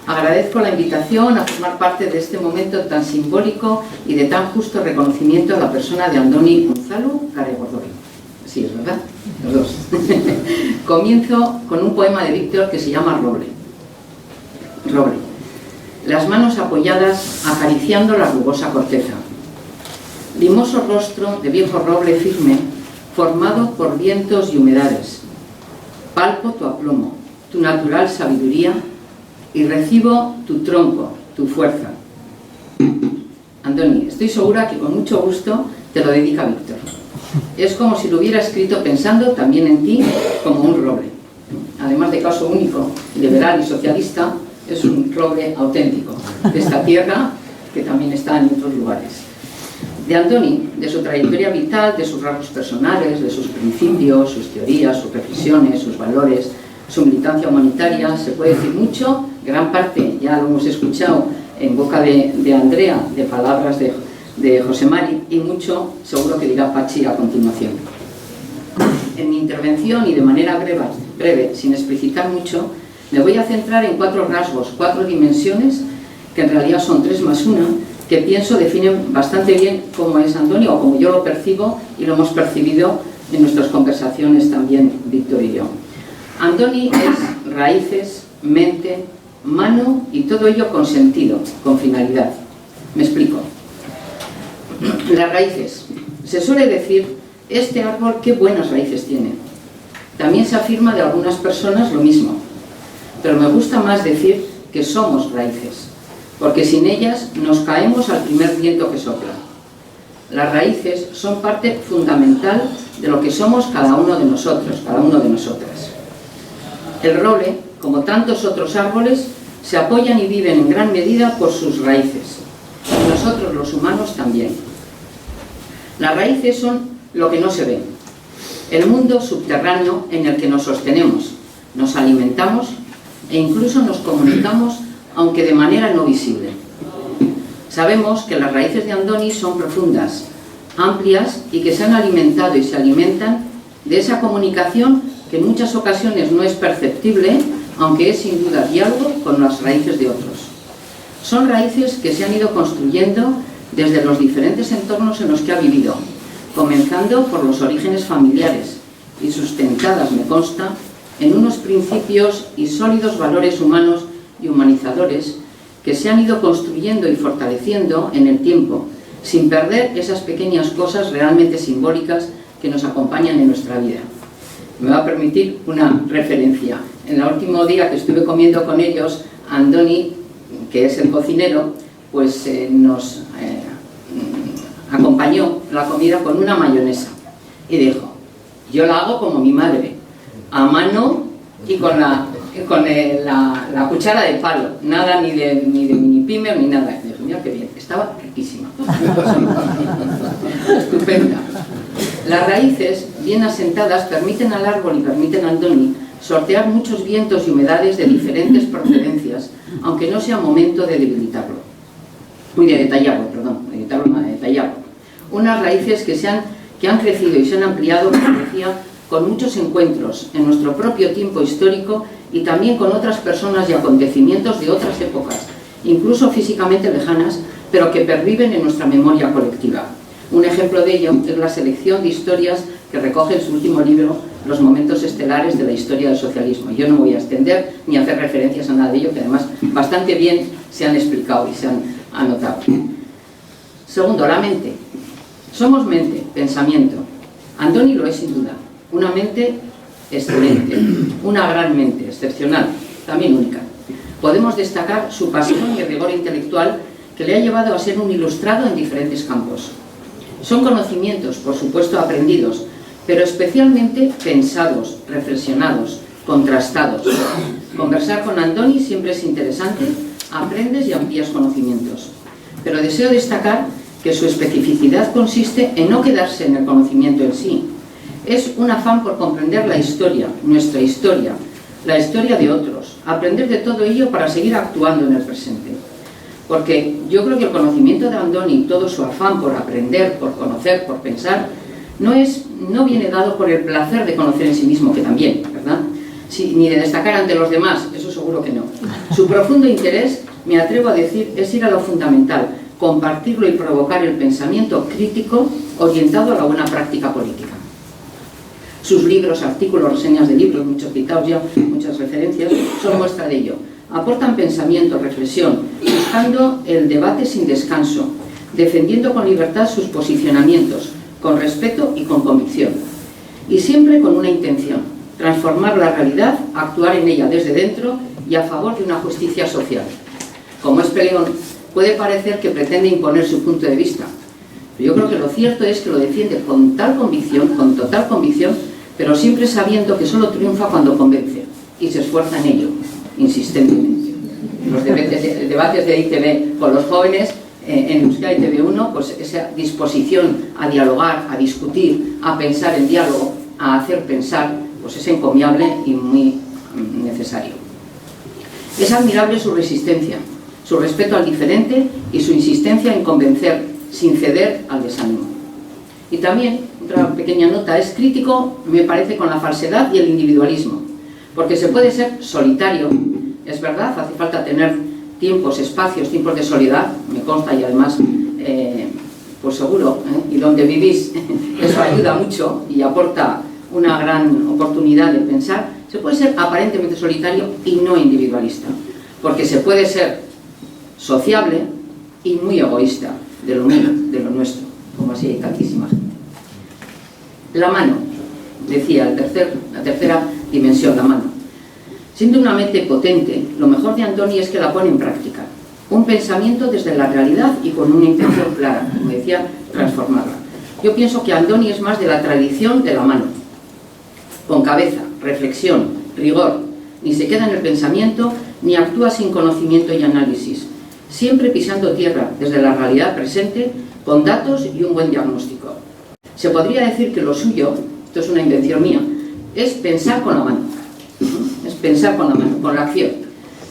Speaker 4: Agradezco la invitación a formar parte de este momento tan simbólico y de tan justo reconocimiento a la persona de Andoni Unzalu Garaygordoki. Sí, es verdad, los dos. Comienzo con un poema de Víctor que se llama Roble. Roble. Las manos apoyadas acariciando la rugosa corteza. Limoso rostro de viejo roble firme, formado por vientos y humedades. Palpo tu aplomo, tu natural sabiduría, y recibo tu tronco, tu fuerza. Andoni, estoy segura que con mucho gusto te lo dedica Víctor. Es como si lo hubiera escrito pensando también en ti como un roble. Además de caso único, liberal y socialista, es un roble auténtico de esta tierra que también está en otros lugares. De Andoni, de su trayectoria vital, de sus rasgos personales, de sus principios, sus teorías, sus reflexiones, sus valores, su militancia humanitaria, se puede decir mucho. Gran parte ya lo hemos escuchado en boca de Andrea, de palabras de José Mari, y mucho seguro que dirá Pachi a continuación. En mi intervención, y de manera breve, sin explicitar mucho, me voy a centrar en 4 rasgos, 4 dimensiones, que en realidad son 3 más 1, que pienso definen bastante bien cómo es Andoni, o como yo lo percibo y lo hemos percibido en nuestras conversaciones también Víctor y yo. Andoni es raíces, mente, mano y todo ello con sentido, con finalidad. Me explico. Las raíces. Se suele decir, este árbol qué buenas raíces tiene. También se afirma de algunas personas lo mismo, pero me gusta más decir que somos raíces, porque sin ellas nos caemos al primer viento que sopla. Las raíces son parte fundamental de lo que somos cada uno de nosotros, cada uno de nosotras. El roble, como tantos otros árboles, se apoyan y viven en gran medida por sus raíces. Y nosotros, los humanos, también. Las raíces son lo que no se ve. El mundo subterráneo en el que nos sostenemos, nos alimentamos e incluso nos comunicamos, aunque de manera no visible. Sabemos que las raíces de Andoni son profundas, amplias y que se han alimentado y se alimentan de esa comunicación que en muchas ocasiones no es perceptible, aunque es sin duda diálogo con las raíces de otros. Son raíces que se han ido construyendo desde los diferentes entornos en los que ha vivido, comenzando por los orígenes familiares y sustentadas, me consta, en unos principios y sólidos valores humanos y humanizadores que se han ido construyendo y fortaleciendo en el tiempo, sin perder esas pequeñas cosas realmente simbólicas que nos acompañan en nuestra vida. Me va a permitir una referencia. En el último día que estuve comiendo con ellos, Andoni, que es el cocinero, pues nos acompañó la comida con una mayonesa. Y dijo, yo la hago como mi madre, a mano y con la cuchara de palo, nada ni de mini pimer ni nada. Y dije, mira qué bien, estaba riquísima. Estupenda. Las raíces, bien asentadas, permiten al árbol y permiten a Andoni sortear muchos vientos y humedades de diferentes procedencias, aunque no sea momento de debilitarlo. De detallarlo. Unas raíces que han crecido y se han ampliado, como decía, con muchos encuentros en nuestro propio tiempo histórico y también con otras personas y acontecimientos de otras épocas, incluso físicamente lejanas, pero que perviven en nuestra memoria colectiva. Un ejemplo de ello es la selección de historias que recoge en su último libro, Los momentos estelares de la historia del socialismo. Yo no voy a extender ni a hacer referencias a nada de ello, que además bastante bien se han explicado y se han anotado. Segundo, la mente. Somos mente, pensamiento. Andoni lo es sin duda. Una mente excelente, una gran mente, excepcional, también única. Podemos destacar su pasión y rigor intelectual que le ha llevado a ser un ilustrado en diferentes campos. Son conocimientos, por supuesto, aprendidos, pero especialmente pensados, reflexionados, contrastados. Conversar con Andoni siempre es interesante, aprendes y amplías conocimientos. Pero deseo destacar que su especificidad consiste en no quedarse en el conocimiento en sí. Es un afán por comprender la historia, nuestra historia, la historia de otros, aprender de todo ello para seguir actuando en el presente. Porque yo creo que el conocimiento de Andoni, todo su afán por aprender, por conocer, por pensar, no viene dado por el placer de conocer en sí mismo, que también, ¿verdad? Sí, ni de destacar ante los demás, eso seguro que no. Su profundo interés, me atrevo a decir, es ir a lo fundamental, compartirlo y provocar el pensamiento crítico orientado a la buena práctica política. Sus libros, artículos, reseñas de libros, muchos citados ya, muchas referencias, son muestra de ello. Aportan pensamiento, reflexión, buscando el debate sin descanso, defendiendo con libertad sus posicionamientos, con respeto y con convicción. Y siempre con una intención: transformar la realidad, actuar en ella desde dentro y a favor de una justicia social. Como es peleón, puede parecer que pretende imponer su punto de vista, pero yo creo que lo cierto es que lo defiende con tal convicción, con total convicción, pero siempre sabiendo que solo triunfa cuando convence y se esfuerza en ello, insistentemente. En los debates de ITV con los jóvenes, en Euskadi TV1, pues esa disposición a dialogar, a discutir, a pensar en diálogo, a hacer pensar, pues es encomiable y muy necesario. Es admirable su resistencia, su respeto al diferente y su insistencia en convencer sin ceder al desánimo. Y también, otra pequeña nota, es crítico, me parece, con la falsedad y el individualismo, porque se puede ser solitario, es verdad, hace falta tener tiempos, espacios, tiempos de soledad, me consta, y además, pues seguro, y donde vivís, eso ayuda mucho y aporta una gran oportunidad de pensar. Se puede ser aparentemente solitario y no individualista, porque se puede ser sociable y muy egoísta, de lo mío, de lo nuestro, como así hay tantísima gente. La mano, decía, la tercera dimensión, la mano. Siendo una mente potente, lo mejor de Andoni es que la pone en práctica. Un pensamiento desde la realidad y con una intención clara, como decía, transformarla. Yo pienso que Andoni es más de la tradición de la mano, con cabeza, reflexión, rigor, ni se queda en el pensamiento, ni actúa sin conocimiento y análisis, siempre pisando tierra desde la realidad presente, con datos y un buen diagnóstico. Se podría decir que lo suyo, esto es una invención mía, es pensar con la mano, es pensar con la mano, con la acción.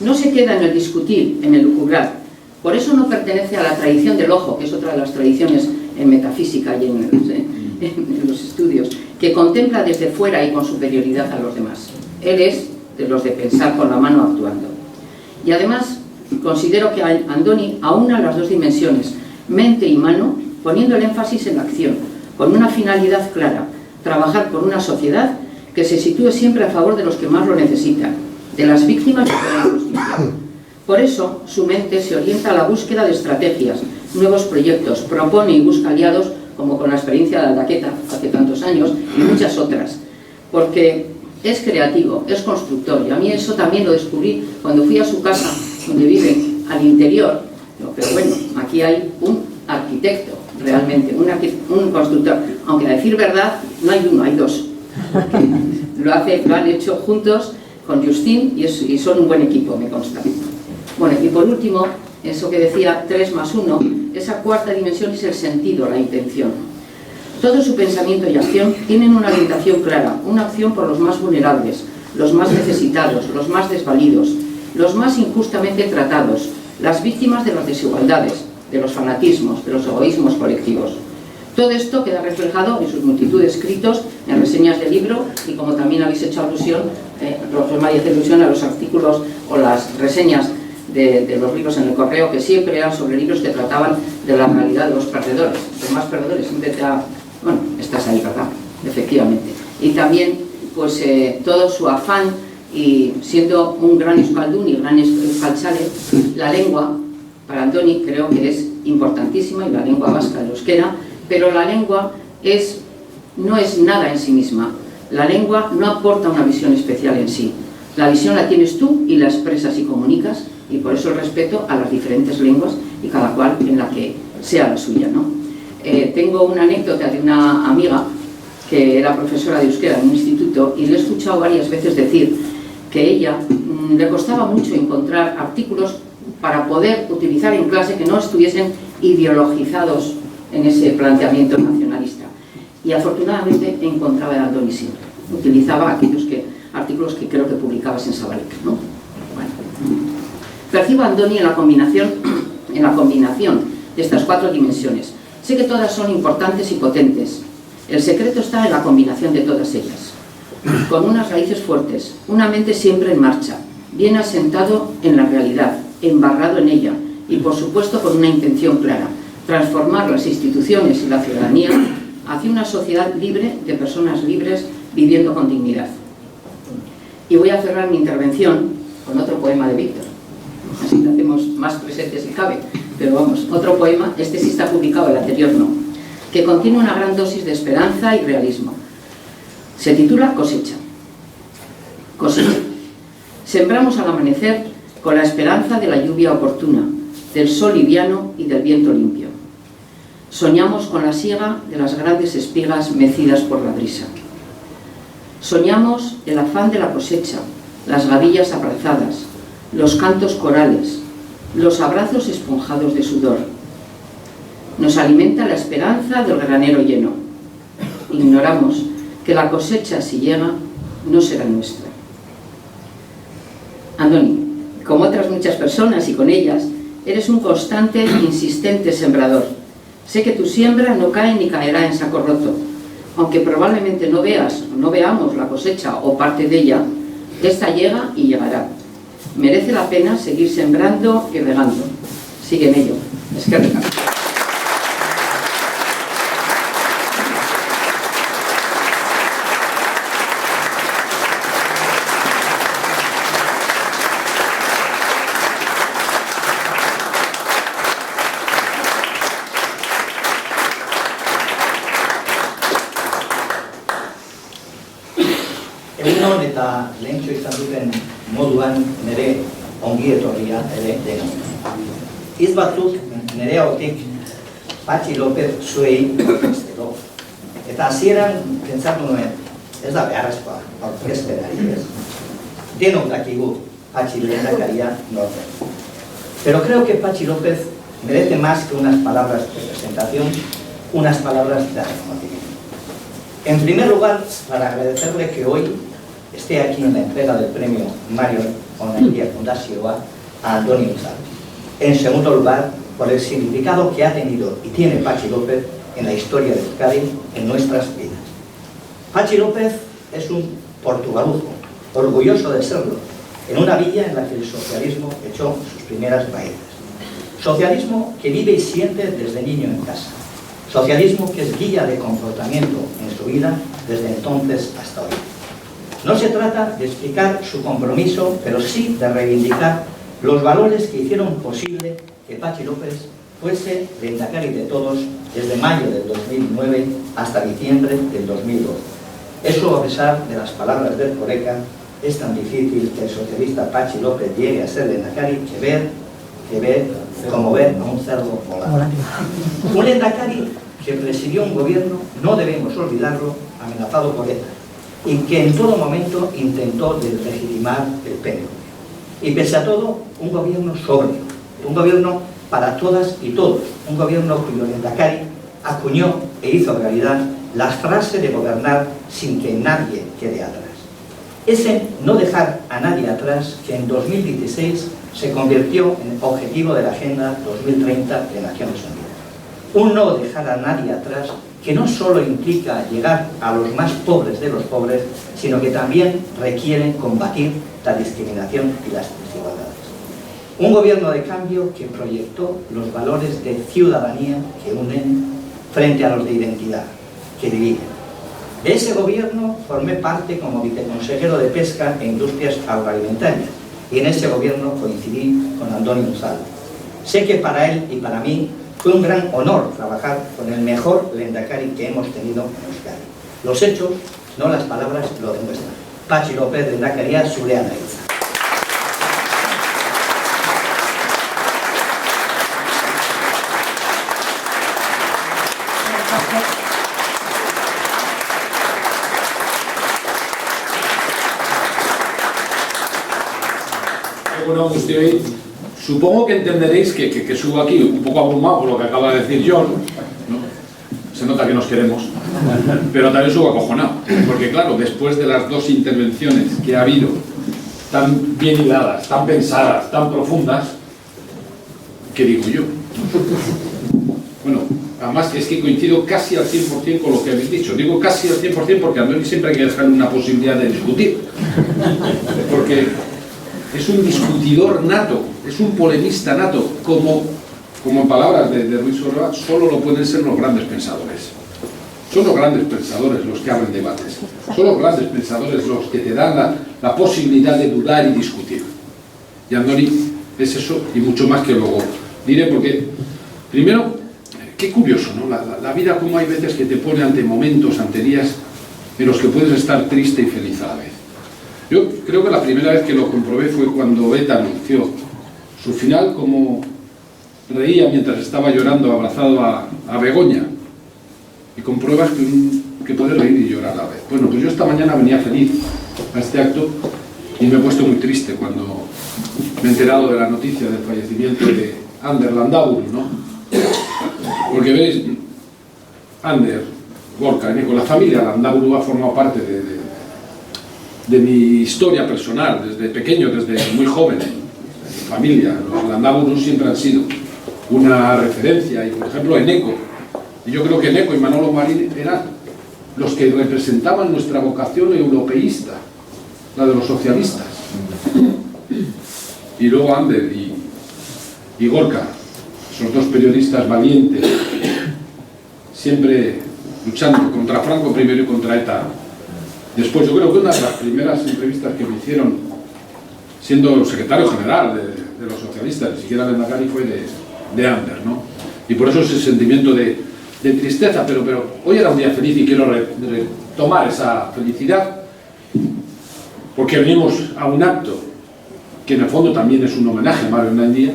Speaker 4: No se queda en el discutir, en el lucubrar. Por eso no pertenece a la tradición del ojo, que es otra de las tradiciones en metafísica y en los estudios, que contempla desde fuera y con superioridad a los demás. Él es de los de pensar con la mano actuando. Y además, considero que Andoni aúna las dos dimensiones, mente y mano, poniendo el énfasis en la acción, con una finalidad clara: trabajar por una sociedad que se sitúe siempre a favor de los que más lo necesitan, de las víctimas de la injusticia. Por eso, su mente se orienta a la búsqueda de estrategias, nuevos proyectos, propone y busca aliados, como con la experiencia de Aldaqueta hace tantos años, y muchas otras, porque es creativo, es constructor, y a mí eso también lo descubrí cuando fui a su casa, donde vive, al interior. Pero bueno, aquí hay un arquitecto, realmente, un constructor, aunque a decir verdad, no hay uno, hay dos. Lo han hecho juntos con Justin y son un buen equipo, me consta. Bueno, y por último, eso que decía 3 más 1, esa cuarta dimensión es el sentido, la intención. Todo su pensamiento y acción tienen una orientación clara, una acción por los más vulnerables, los más necesitados, los más desvalidos, los más injustamente tratados, las víctimas de las desigualdades, de los fanatismos, de los egoísmos colectivos. Todo esto queda reflejado en sus multitud de escritos, en reseñas de libro, y como también habéis hecho alusión, María hace alusión a los artículos o las reseñas de los libros en el correo, que siempre eran sobre libros que trataban de la realidad de los perdedores. Los más perdedores siempre bueno, estás ahí, ¿verdad? Efectivamente. Y también, pues, todo su afán, y siendo un gran euskaldun y gran euskaltzale, la lengua, para Andoni, creo que es importantísima, y la lengua vasca, el euskera, pero la lengua no es nada en sí misma. La lengua no aporta una visión especial en sí. La visión la tienes tú y la expresas y comunicas, y por eso el respeto a las diferentes lenguas y cada cual en la que sea la suya, ¿no? Tengo una anécdota de una amiga que era profesora de euskera en un instituto, y le he escuchado varias veces decir que ella le costaba mucho encontrar artículos para poder utilizar en clase que no estuviesen ideologizados en ese planteamiento nacionalista. Y afortunadamente encontraba a Andoni siempre. Utilizaba aquellos artículos que creo que publicabas en Sabarica, ¿no? Bueno. Percibo a Andoni en la combinación de estas 4 dimensiones. Sé que todas son importantes y potentes. El secreto está en la combinación de todas ellas. Con unas raíces fuertes, una mente siempre en marcha, bien asentado en la realidad, embarrado en ella y por supuesto con una intención clara: transformar las instituciones y la ciudadanía hacia una sociedad libre de personas libres viviendo con dignidad. Y voy a cerrar mi intervención con otro poema de Víctor, así que hacemos más presentes si cabe, pero vamos, otro poema, este sí está publicado, el anterior no, que contiene una gran dosis de esperanza y realismo. Se titula Cosecha. Cosecha. Sembramos al amanecer con la esperanza de la lluvia oportuna, del sol liviano y del viento limpio. Soñamos con la siega de las grandes espigas mecidas por la brisa. Soñamos el afán de la cosecha, las gavillas abrazadas, los cantos corales, los abrazos esponjados de sudor. Nos alimenta la esperanza del granero lleno. Ignoramos que la cosecha, si llega, no será nuestra. Andoni, como otras muchas personas y con ellas, eres un constante e insistente sembrador. Sé que tu siembra no cae ni caerá en saco roto. Aunque probablemente no veamos la cosecha o parte de ella, esta llega y llegará. Merece la pena seguir sembrando y regando. Sigue en ello. Eskerrik asko.
Speaker 5: Egunon eta lehentxo izan duten moduan nire ongi etorria ere dena. Hitz batzuk nire hautik Patxi López zuei aurkezteko. Eta hasieran pentsatu nuen, ez da beharrezkoa aurkezpenari, ez? Denok dakigu Patxi lehendakaria norten. Pero creo que Patxi López merece más que unas palabras de presentación, unas palabras de reconocimiento. En primer lugar, para agradecerle que hoy esté aquí en la entrega del premio Mario Onairia Fundazioa a Andoni Unzalu. En segundo lugar, por el significado que ha tenido y tiene Patxi López en la historia de Euskadi, en nuestras vidas. Patxi López es un portugaluzo, orgulloso de serlo, en una villa en la que el socialismo echó sus primeras raíces. Socialismo que vive y siente desde niño en casa. Socialismo que es guía de comportamiento en su vida desde entonces hasta hoy. No se trata de explicar su compromiso, pero sí de reivindicar los valores que hicieron posible que Patxi López fuese lehendakari de todos desde mayo del 2009 hasta diciembre del 2012. Eso, a pesar de las palabras del Coreca, es tan difícil que el socialista Patxi López llegue a ser lehendakari que ver como ver a un cerdo volar. Un lehendakari que presidió un gobierno, no debemos olvidarlo, amenazado por ETA, y que en todo momento intentó deslegitimar el PNV. Y pese a todo, un gobierno sobrio, un gobierno para todas y todos, un gobierno cuyo lehendakari acuñó e hizo realidad la frase de gobernar sin que nadie quede atrás. Ese no dejar a nadie atrás que en 2016 se convirtió en objetivo de la Agenda 2030 de Naciones Unidas. Un no dejar a nadie atrás que no solo implica llegar a los más pobres de los pobres, sino que también requiere combatir la discriminación y las desigualdades. Un gobierno de cambio que proyectó los valores de ciudadanía que unen frente a los de identidad, que dividen. De ese gobierno formé parte como viceconsejero de Pesca e Industrias Agroalimentarias y en ese gobierno coincidí con Andoni Unzalu. Sé que para él y para mí fue un gran honor trabajar con el mejor lehendakari que hemos tenido en Euskadi. Los hechos, no las palabras, lo demuestran. Patxi López, lehendakaria zurea da hitza.
Speaker 3: Egun on guztioi, Supongo que entenderéis que subo aquí un poco abrumado por lo que acaba de decir John, ¿no? Se nota que nos queremos, pero también subo acojonado, porque claro, después de las dos intervenciones que ha habido, tan bien hiladas, tan pensadas, tan profundas, ¿qué digo yo? Bueno, además es que coincido casi al 100% con lo que habéis dicho. Digo casi al 100% porque a Andoni siempre hay que dejarle una posibilidad de discutir. Porque es un discutidor nato, es un polemista nato, como en palabras de Ruiz Orobach, solo lo pueden ser los grandes pensadores. Son los grandes pensadores los que abren debates. Son los grandes pensadores los que te dan la posibilidad de dudar y discutir. Y Andoni es eso y mucho más que luego diré, porque primero, qué curioso, ¿no? La vida, como hay veces que te pone ante momentos, ante días en los que puedes estar triste y feliz a la vez. Yo creo que la primera vez que lo comprobé fue cuando Beta anunció su final, como reía mientras estaba llorando abrazado a Begoña, y compruebas que puedes reír y llorar a la vez. Bueno, pues yo esta mañana venía feliz a este acto y me he puesto muy triste cuando me he enterado de la noticia del fallecimiento de Ander Landaburu, ¿no? Porque veis, Ander, Gorka, Eneko, la familia Landaburu ha formado parte de mi historia personal, desde pequeño, desde muy joven. Mi familia, los Landaburu siempre han sido una referencia, y por ejemplo Eneko. Y yo creo que Eneko y Manolo Marín eran los que representaban nuestra vocación europeísta, la de los socialistas. Y luego Ander y Gorka, esos dos periodistas valientes, siempre luchando contra Franco primero y contra ETA después. Yo creo que una de las primeras entrevistas que me hicieron, siendo secretario general de los socialistas, ni siquiera Lehendakari, fue de Ander, ¿no? Y por eso ese sentimiento de tristeza, pero hoy era un día feliz y quiero retomar esa felicidad, porque venimos a un acto que en el fondo también es un homenaje a Mario Ennaendía,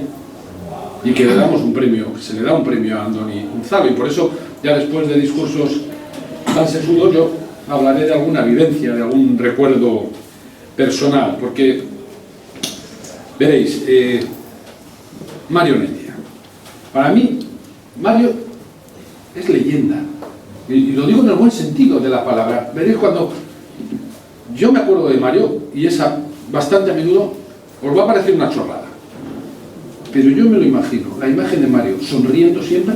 Speaker 3: y que le damos un premio, se le da un premio a Andoni Unzalu, y por eso ya después de discursos tan sesudos yo hablaré de alguna vivencia, de algún recuerdo personal, porque veréis, Mario Ennaendía, para mí Mario es leyenda, y lo digo en el buen sentido de la palabra. Veréis, cuando yo me acuerdo de Mario, y esa bastante a menudo, os va a parecer una chorrada, pero yo me lo imagino, la imagen de Mario sonriendo siempre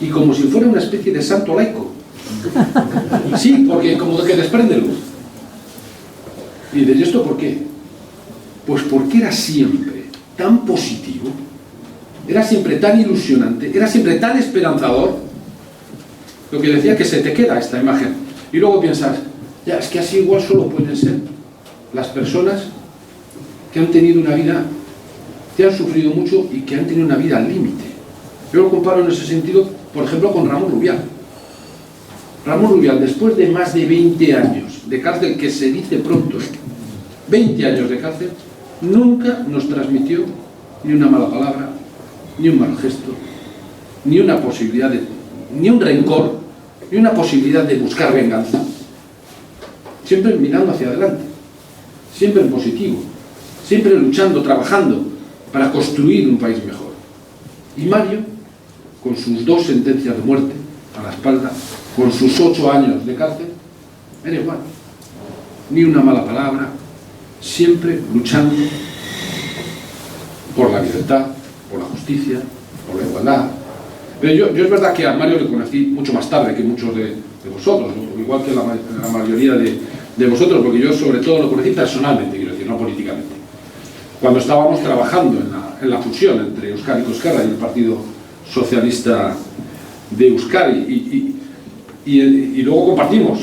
Speaker 3: y como si fuera una especie de santo laico. Sí, porque como que desprende luz. ¿Y de esto por qué? Pues porque era siempre tan positivo, era siempre tan ilusionante, era siempre tan esperanzador. Lo que decía, que se te queda esta imagen. Y luego piensas, ya, es que así igual solo pueden ser las personas que han tenido una vida, que han sufrido mucho y que han tenido una vida al límite. Yo lo comparo en ese sentido, por ejemplo, con Ramón Rubial. Ramón Rubial, después de más de 20 años de cárcel, que se dice pronto, 20 años de cárcel, nunca nos transmitió ni una mala palabra, ni un mal gesto, ni una posibilidad ni un rencor, ni una posibilidad de buscar venganza. Siempre mirando hacia adelante, siempre en positivo, siempre luchando, trabajando para construir un país mejor. Y Mario, con sus 2 sentencias de muerte a la espalda, con sus 8 años de cárcel, era igual. Ni una mala palabra, siempre luchando por la libertad, por la justicia, por la igualdad. Pero yo es verdad que a Mario le conocí mucho más tarde que muchos de vosotros, ¿no? Igual que la mayoría de vosotros, porque yo sobre todo lo conocí personalmente, quiero decir, no políticamente. Cuando estábamos trabajando en la fusión entre Euskadi y Euskara y el Partido Socialista de Euskadi, y luego compartimos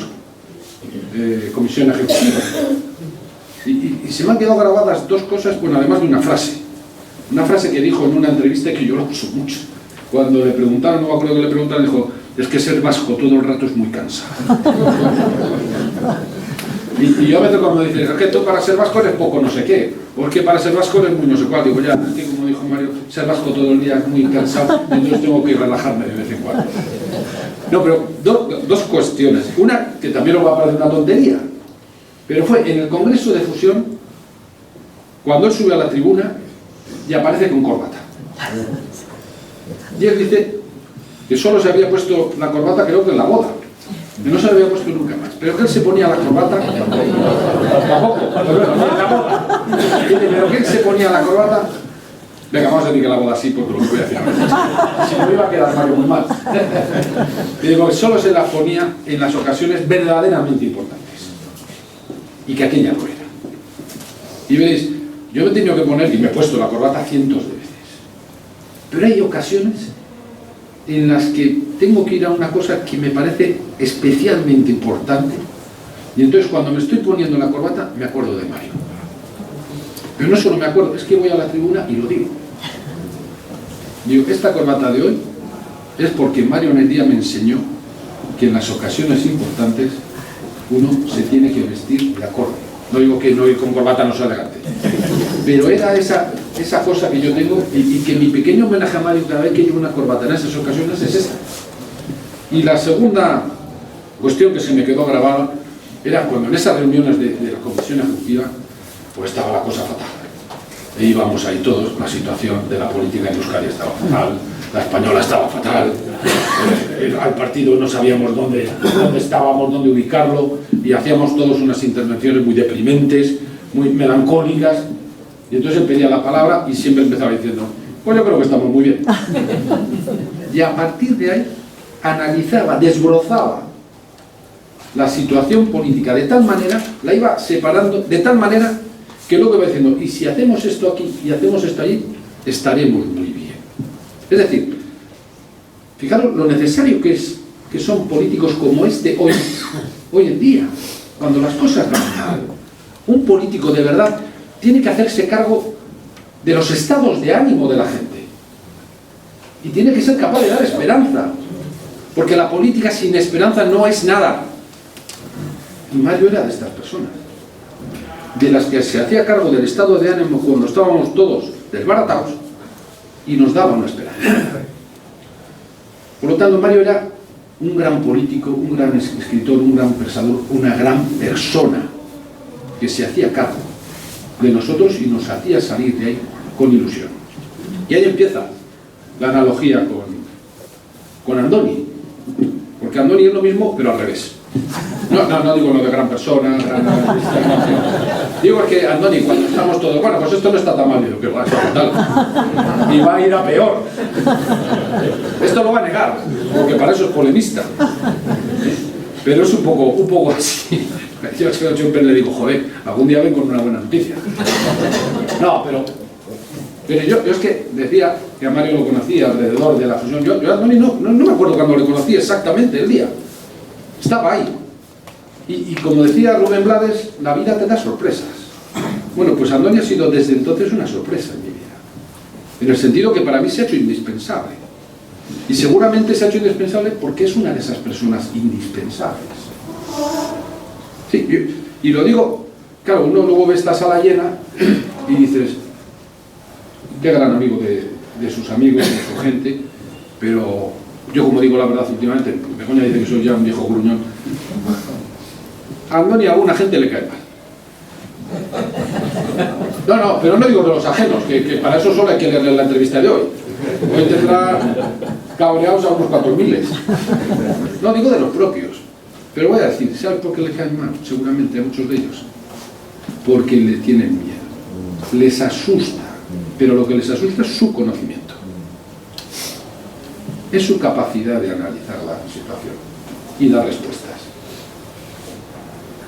Speaker 3: comisión ejecutiva. Y se me han quedado grabadas 2 cosas, bueno, además de una frase que dijo en una entrevista que yo lo uso mucho. Cuando le preguntaron, no me acuerdo que le preguntaron, dijo, es que ser vasco todo el rato es muy cansado. Y yo a veces cuando me dicen, es que tú para ser vasco eres poco no sé qué, o es que para ser vasco eres muy no sé cuál, digo, ya, es que como dijo Mario, ser vasco todo el día es muy cansado, entonces tengo que relajarme de vez en cuando. No, pero dos cuestiones. Una, que también os va a parecer una tontería, pero fue en el Congreso de Fusión, cuando él sube a la tribuna y aparece con corbata. Y él dice que solo se había puesto la corbata, creo que en la boda, que no se la había puesto nunca más, pero que él se ponía la corbata, tampoco, pero bueno, en la boda. Dice, pero que él se ponía la corbata. Venga, vamos a decir que la boda sí, porque lo que voy a decir ahora. Si no iba a quedar Mario muy mal. Y digo que solo se la ponía en las ocasiones verdaderamente importantes. Y que aquella no era. Y veréis, yo me he tenido que poner, y me he puesto la corbata cientos de veces. Pero hay ocasiones en las que tengo que ir a una cosa que me parece especialmente importante. Y entonces cuando me estoy poniendo la corbata, me acuerdo de Mario. Pero no solo me acuerdo, es que voy a la tribuna y lo digo. Digo, esta corbata de hoy es porque Mario en el día me enseñó que en las ocasiones importantes uno se tiene que vestir de acorde. No digo que no ir con corbata no sea elegante, pero era esa cosa que yo tengo y que mi pequeño homenaje a Mario cada vez que llevo una corbata en esas ocasiones es esa. Y la segunda cuestión que se me quedó grabada era cuando en esas reuniones de la comisión ejecutiva pues estaba la cosa fatal. E íbamos ahí todos, la situación de la política en Euskadi estaba fatal, la española estaba fatal, al partido no sabíamos dónde estábamos, dónde ubicarlo, y hacíamos todos unas intervenciones muy deprimentes, muy melancólicas, y entonces él pedía la palabra y siempre empezaba diciendo, pues yo creo que estamos muy bien. Y a partir de ahí analizaba, desbrozaba la situación política de tal manera, la iba separando de tal manera que luego iba diciendo, y si hacemos esto aquí y hacemos esto allí, estaremos muy bien. Es decir, fijaros lo necesario que son políticos como este hoy en día, cuando las cosas van mal. Un político de verdad tiene que hacerse cargo de los estados de ánimo de la gente. Y tiene que ser capaz de dar esperanza, porque la política sin esperanza no es nada. Y Mario era de estas personas, de las que se hacía cargo del estado de ánimo cuando estábamos todos desbaratados y nos daba una esperanza. Por lo tanto, Mario era un gran político, un gran escritor, un gran pensador, una gran persona que se hacía cargo de nosotros y nos hacía salir de ahí con ilusión. Y ahí empieza la analogía con Andoni, porque Andoni es lo mismo pero al revés. No digo lo de gran persona, digo que Andoni, cuando estamos todos, bueno, pues esto no está tan mal, digo que va a estar tal, y va a ir a peor. Esto lo va a negar, porque para eso es polemista. Pero es un poco así. Yo siempre le digo, joder, algún día ven con una buena noticia. No, pero yo es que decía que a Mario lo conocía alrededor de la fusión. Yo a Andoni no me acuerdo cuando le conocí exactamente el día. Estaba ahí. Y como decía Rubén Blades, la vida te da sorpresas. Bueno, pues Andoni ha sido desde entonces una sorpresa en mi vida. En el sentido que para mí se ha hecho indispensable. Y seguramente se ha hecho indispensable porque es una de esas personas indispensables. Sí, y lo digo, claro, uno luego ve esta sala llena y dices, qué gran amigo de sus amigos, de su gente, pero yo, como digo la verdad últimamente, Begoña dice que soy ya un viejo gruñón, a Andoni a alguna gente le cae mal. No, pero no digo de los ajenos, que para eso solo hay que leerle la entrevista de hoy. Hoy tendrá cabreados a unos 4.000. No, digo de los propios. Pero voy a decir, ¿sabes por qué le caen mal? Seguramente a muchos de ellos. Porque le tienen miedo. Les asusta. Pero lo que les asusta es su conocimiento. Es su capacidad de analizar la situación y dar respuestas.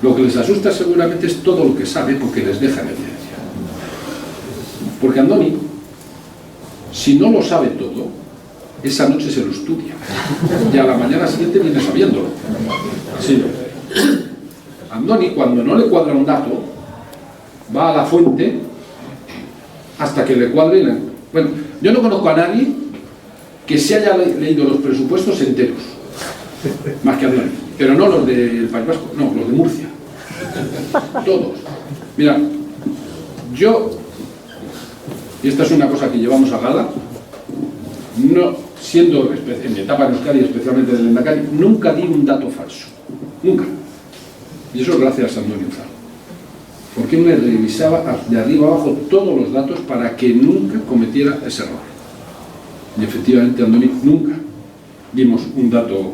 Speaker 3: Lo que les asusta seguramente es todo lo que sabe porque les deja en evidencia. Porque Andoni, si no lo sabe todo, esa noche se lo estudia y a la mañana siguiente viene sabiéndolo. Sí. Andoni, cuando no le cuadra un dato, va a la fuente hasta que le cuadre. Bueno, yo no conozco a nadie que se haya leído los presupuestos enteros, más que Andoni, pero no los del País Vasco, no, los de Murcia, todos. Mira, yo, y esta es una cosa que llevamos a gala, no, siendo en mi etapa en Euskadi, especialmente del Lehendakari, nunca di un dato falso, nunca, y eso es gracias a Andoni Unzalu. porque me revisaba de arriba abajo todos los datos para que nunca cometiera ese error. Y efectivamente, Andoni, nunca dimos un dato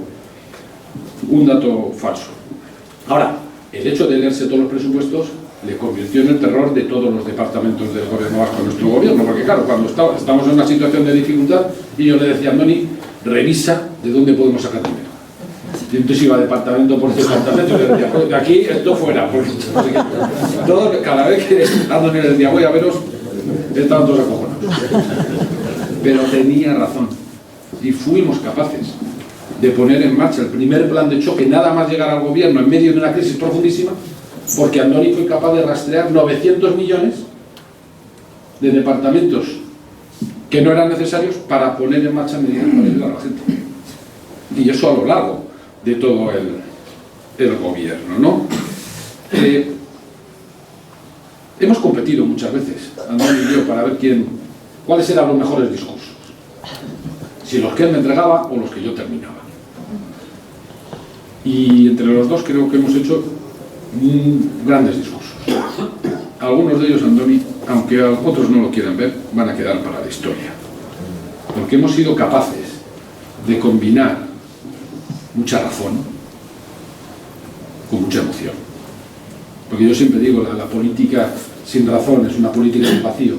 Speaker 3: falso. Ahora, el hecho de leerse todos los presupuestos le convirtió en el terror de todos los departamentos del gobierno vasco, nuestro gobierno, porque claro, cuando estamos en una situación de dificultad, y yo le decía a Andoni, revisa de dónde podemos sacar dinero. Y entonces iba departamento por departamento y le decía, pues, de aquí esto fuera, porque cada vez que Andoni le decía, voy a veros, estaban todos acojonados. Pero tenía razón, y fuimos capaces de poner en marcha el primer plan de choque nada más llegar al gobierno en medio de una crisis profundísima, porque Andoni fue capaz de rastrear 900 millones de departamentos que no eran necesarios para poner en marcha medidas para ayudar a la gente. Y eso a lo largo de todo el gobierno, ¿no? Hemos competido muchas veces, Andoni y yo, para ver cuáles eran los mejores discursos. Si los que él me entregaba o los que yo terminaba. Y entre los dos creo que hemos hecho grandes discursos. Algunos de ellos, Andoni, aunque otros no lo quieran ver, van a quedar para la historia. Porque hemos sido capaces de combinar mucha razón con mucha emoción. Porque yo siempre digo, la política sin razón es una política del vacío,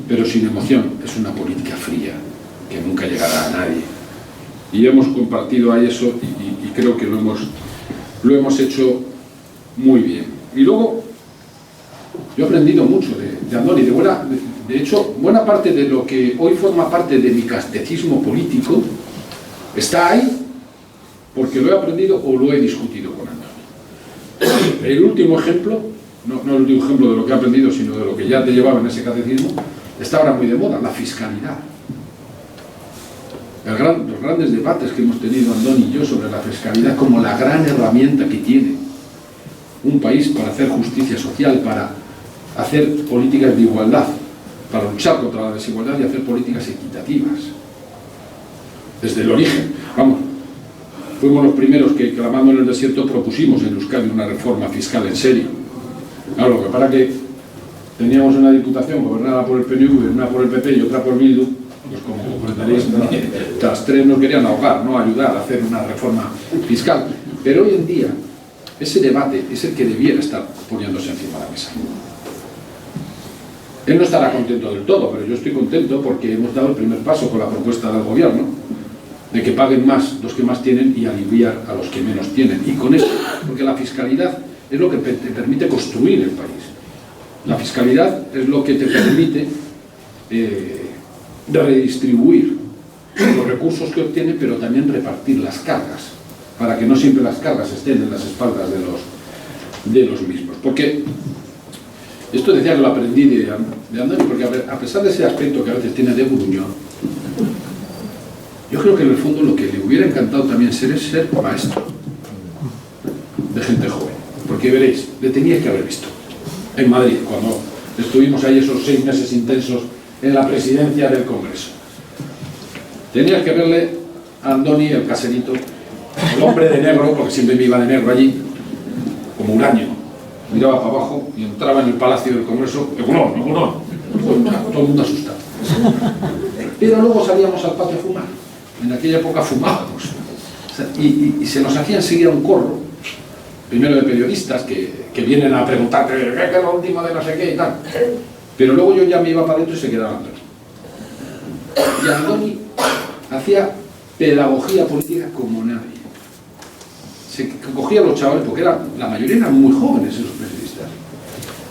Speaker 3: pero sin emoción es una política fría, que nunca llegará a nadie. Y hemos compartido ahí eso y creo que lo hemos hecho muy bien. Y luego, yo he aprendido mucho de Andoni. De hecho, buena parte de lo que hoy forma parte de mi catecismo político está ahí porque lo he aprendido o lo he discutido con Andoni. El último ejemplo, no el último ejemplo de lo que he aprendido, sino de lo que ya te llevaba en ese catecismo, está ahora muy de moda, la fiscalidad. Los grandes debates que hemos tenido Andoni y yo sobre la fiscalidad como la gran herramienta que tiene un país para hacer justicia social, para hacer políticas de igualdad, para luchar contra la desigualdad y hacer políticas equitativas. Desde el origen, vamos, fuimos los primeros que, clamando en el desierto, propusimos en Euskadi una reforma fiscal en serio. Claro, lo que para que teníamos una diputación gobernada por el PNV, una por el PP y otra por Bildu, pues como comprenderéis, las tres nos querían ahogar, no ayudar a hacer una reforma fiscal. Pero hoy en día, ese debate es el que debiera estar poniéndose encima de la mesa. Él no estará contento del todo, pero yo estoy contento porque hemos dado el primer paso con la propuesta del gobierno de que paguen más los que más tienen y aliviar a los que menos tienen. Y con eso, porque la fiscalidad es lo que te permite construir el país. La fiscalidad es lo que te permite redistribuir los recursos que obtiene, pero también repartir las cargas, para que no siempre las cargas estén en las espaldas de los mismos. Porque esto decía que lo aprendí de Andoni, porque a pesar de ese aspecto que a veces tiene de gruñón, yo creo que en el fondo lo que le hubiera encantado también es ser maestro de gente joven. Porque veréis, le teníais que haber visto en Madrid, cuando estuvimos ahí esos 6 meses intensos en la presidencia del Congreso. Tenías que verle a Andoni, el caserito, el hombre de negro, porque siempre me iba de negro allí, como un año. Miraba para abajo y entraba en el Palacio del Congreso, ¡Egunon! Todo el mundo asustado. Pero luego salíamos al patio a fumar. En aquella época fumábamos. O sea, y se nos hacía enseguida un corro, primero de periodistas que vienen a preguntarte ¿qué es lo último de no sé qué y tal? Pero luego yo ya me iba para adentro y se quedaba Andoni. Y Andoni hacía pedagogía política como nadie. Se cogía a los chavales, porque la mayoría eran muy jóvenes esos periodistas,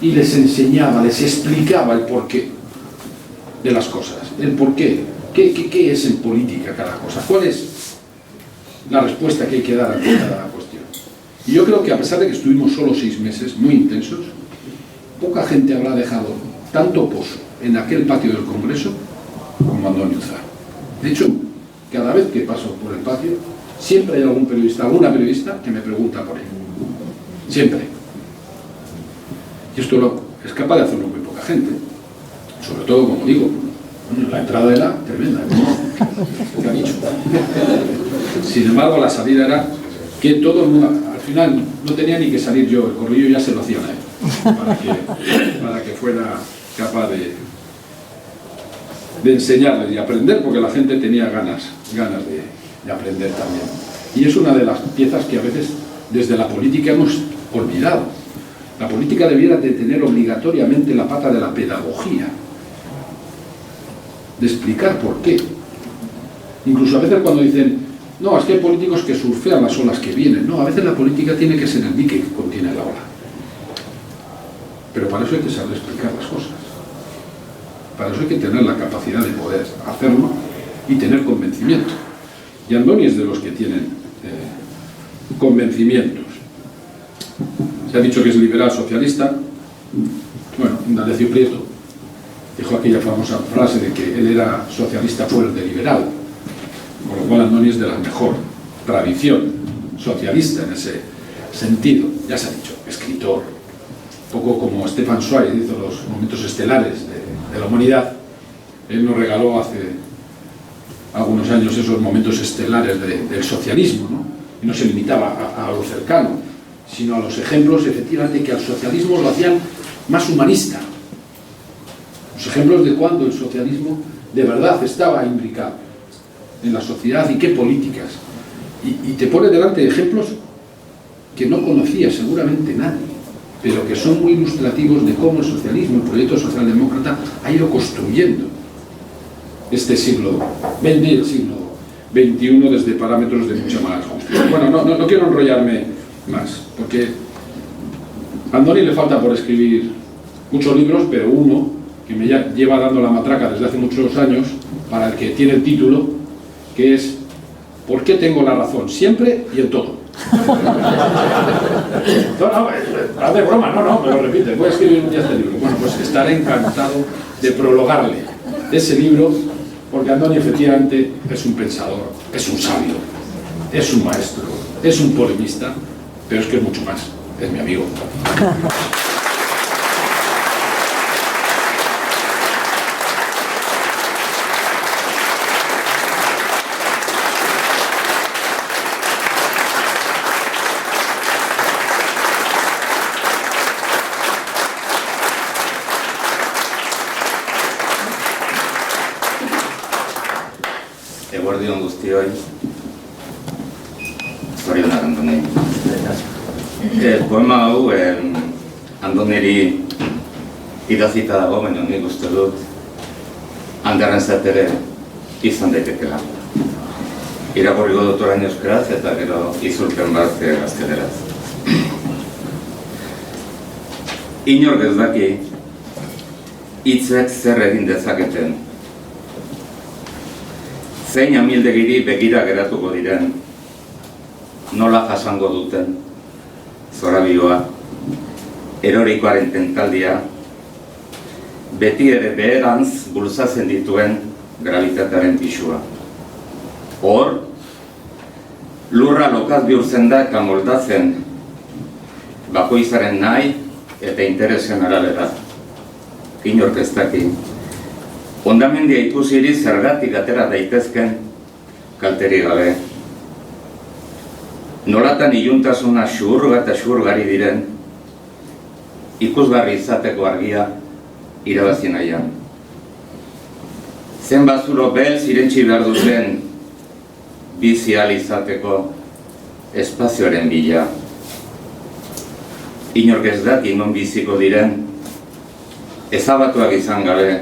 Speaker 3: y les enseñaba, les explicaba el porqué de las cosas, el porqué, qué es en política cada cosa, cuál es la respuesta que hay que dar a cada cuestión. Y yo creo que a pesar de que estuvimos solo 6 meses muy intensos, poca gente habrá dejado tanto pozo en aquel patio del Congreso como Andoni Uzá. De hecho, cada vez que paso por el patio, siempre hay algún periodista, alguna periodista que me pregunta por él. Siempre. Y esto es capaz de hacerlo muy poca gente. Sobre todo, como digo, la entrada era tremenda. ¿Qué ha dicho? Sin embargo, la salida era que todo el mundo, al final no tenía ni que salir yo, el corrillo ya se lo hacían a él. para que fuera capaz de enseñarles y aprender, porque la gente tenía ganas de aprender también. Y es una de las piezas que a veces desde la política hemos olvidado. La política debiera de tener obligatoriamente la pata de la pedagogía, de explicar por qué. Incluso a veces cuando dicen, no, es que hay políticos que surfean las olas que vienen. No, a veces la política tiene que ser el dique que contiene la ola. Pero para eso hay que saber explicar las cosas. Para eso hay que tener la capacidad de poder hacerlo y tener convencimiento. Y Andoni es de los que tienen convencimientos. Se ha dicho que es liberal socialista. Bueno, Indalecio Prieto dijo aquella famosa frase de que él era socialista fuerte liberal, con lo cual Andoni es de la mejor tradición socialista en ese sentido. Ya se ha dicho, escritor, un poco como Stefan Zweig hizo los momentos estelares de la humanidad. Él nos regaló hace algunos años esos momentos estelares del socialismo, ¿no? Y no se limitaba a lo cercano, sino a los ejemplos, efectivamente, que al socialismo lo hacían más humanista. Los ejemplos de cuando el socialismo de verdad estaba imbricado en la sociedad y qué políticas. Y te pone delante ejemplos que no conocía seguramente nadie, pero que son muy ilustrativos de cómo el socialismo, el proyecto socialdemócrata, ha ido construyendo este siglo XX, el siglo XXI, desde parámetros de mucha más justicia. Bueno, no quiero enrollarme más, porque a Andoni le falta por escribir muchos libros, pero uno que me lleva dando la matraca desde hace muchos años, para el que tiene el título, que es ¿por qué tengo la razón? Siempre y en todo. No, de broma, no, me lo repite, voy a escribir un día este libro. Bueno, pues estaré encantado de prologarle ese libro, porque Andoni efectivamente es un pensador, es un sabio, es un maestro, es un polemista, pero es que es mucho más, es mi amigo.
Speaker 6: Eguerdion guztioi, zorionak Andoni. Poema hau Andoniri idazita dago, baina nik uste dut Anderrentzat ere izan daitekela. Irakurriko dut orain euskaraz eta gero itzulpen bat gazteleraz. Inork ez daki hitzek zer egin dezaketen, zein amildegiri begira geratuko diren, nola jasango duten, zorabioa, erorikoaren tentaldia, beti ere beherantz bultzatzen dituen gravitatearen pisua. Hor, lurra lokaz bihurtzen da eta moldatzen bakoitzaren nahi eta interesen arabera. Inork ez daki. Hondamendia ikusiri zergatik atera daitezken kalteri gabe. Nolatan iluntasuna xurga eta xurgari diren, ikusgarri izateko argia irabazi nahian. Zenbat zulo beltz irentsi behar duten bizi ahal izateko espazioaren bila. Inork ez daki non biziko diren, ezabatuak izan gabe,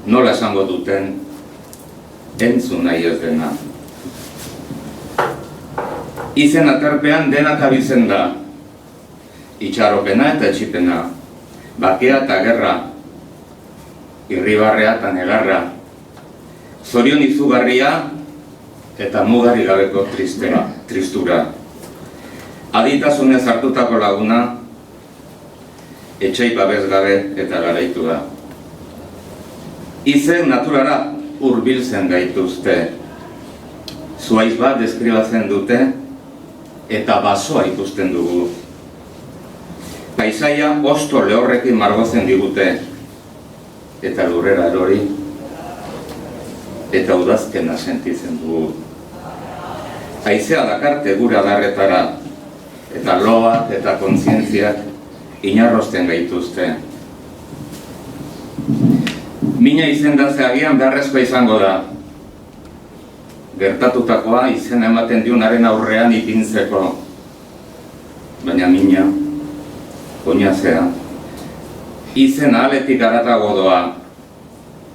Speaker 6: nola esango duten, entzun nahi ez dena. Izen aterpean denak abizen da, itxaropena eta etxipena, bakea eta gerra, irribarrea eta negarra, zorion izugarria eta mugarri gabeko tristura. Aditasunez hartutako laguna, etxai babes gabe eta garaitu da. Izen naturara hurbiltzen gaituzte, zuaiz bat deskribatzen dute eta basoa ikusten dugu. Paisaia osto lehorrekin margotzen digute eta lurrera erori eta udazkena sentitzen dugu. Haizea dakarte gure adarretara eta loak eta kontzientziak inarrosten gaituzte. Mina izendatzea agian beharrezkoa izango da. Gertatutakoa izena ematen dionaren aurrean ipintzeko. Baina mina, oinazea, izena aletik haratago doa,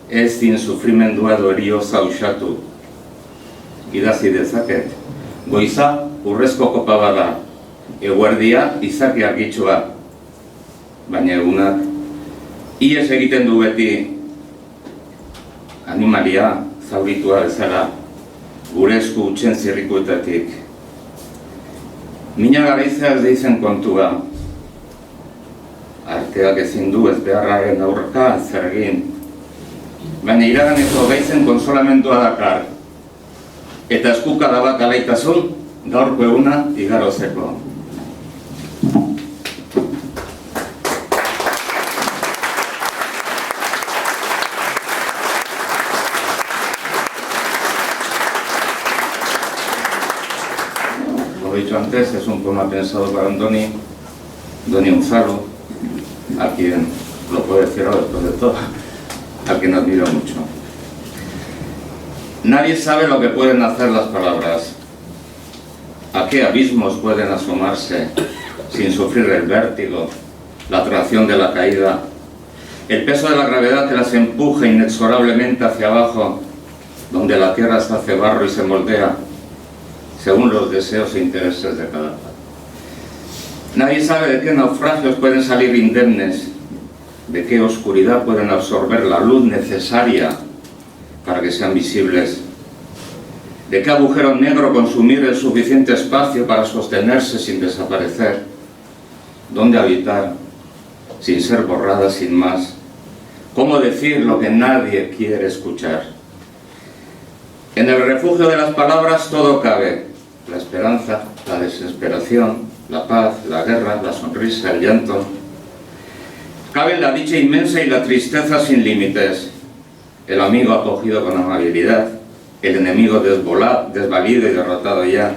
Speaker 6: ezin sufrimendua edo herioza usatu. Idazi dezaket, goiza urrezko kopa bada, eguerdia izaki argitsua, baina egunak ihes egiten du beti, animalia zauritua bezala, gure esku utxen zirrikuetatik. Mina garaizea ez deizen kontua, arteak ezin du ez beharraren aurka zer egin, baina iraganeko gaizen konsolamentua dakar, eta eskukada bat alaitasun gaurko eguna igarozeko. Como he dicho antes, es un poema pensado para Andoni Unzalu, a quien, lo puedo decir ahora después de todo, a quien admiro mucho. Nadie sabe lo que pueden hacer las palabras, a qué abismos pueden asomarse sin sufrir el vértigo, la atracción de la caída, el peso de la gravedad que las empuja inexorablemente hacia abajo, donde la tierra se hace barro y se moldea, según los deseos e intereses de cada cual. Nadie sabe de qué naufragios pueden salir indemnes, de qué oscuridad pueden absorber la luz necesaria para que sean visibles, de qué agujero negro consumir el suficiente espacio para sostenerse sin desaparecer, dónde habitar sin ser borrada sin más, cómo decir lo que nadie quiere escuchar. En el refugio de las palabras todo cabe, la esperanza, la desesperación, la paz, la guerra, la sonrisa, el llanto. Cabe la dicha inmensa y la tristeza sin límites, el amigo acogido con amabilidad, el enemigo desvalido y derrotado ya.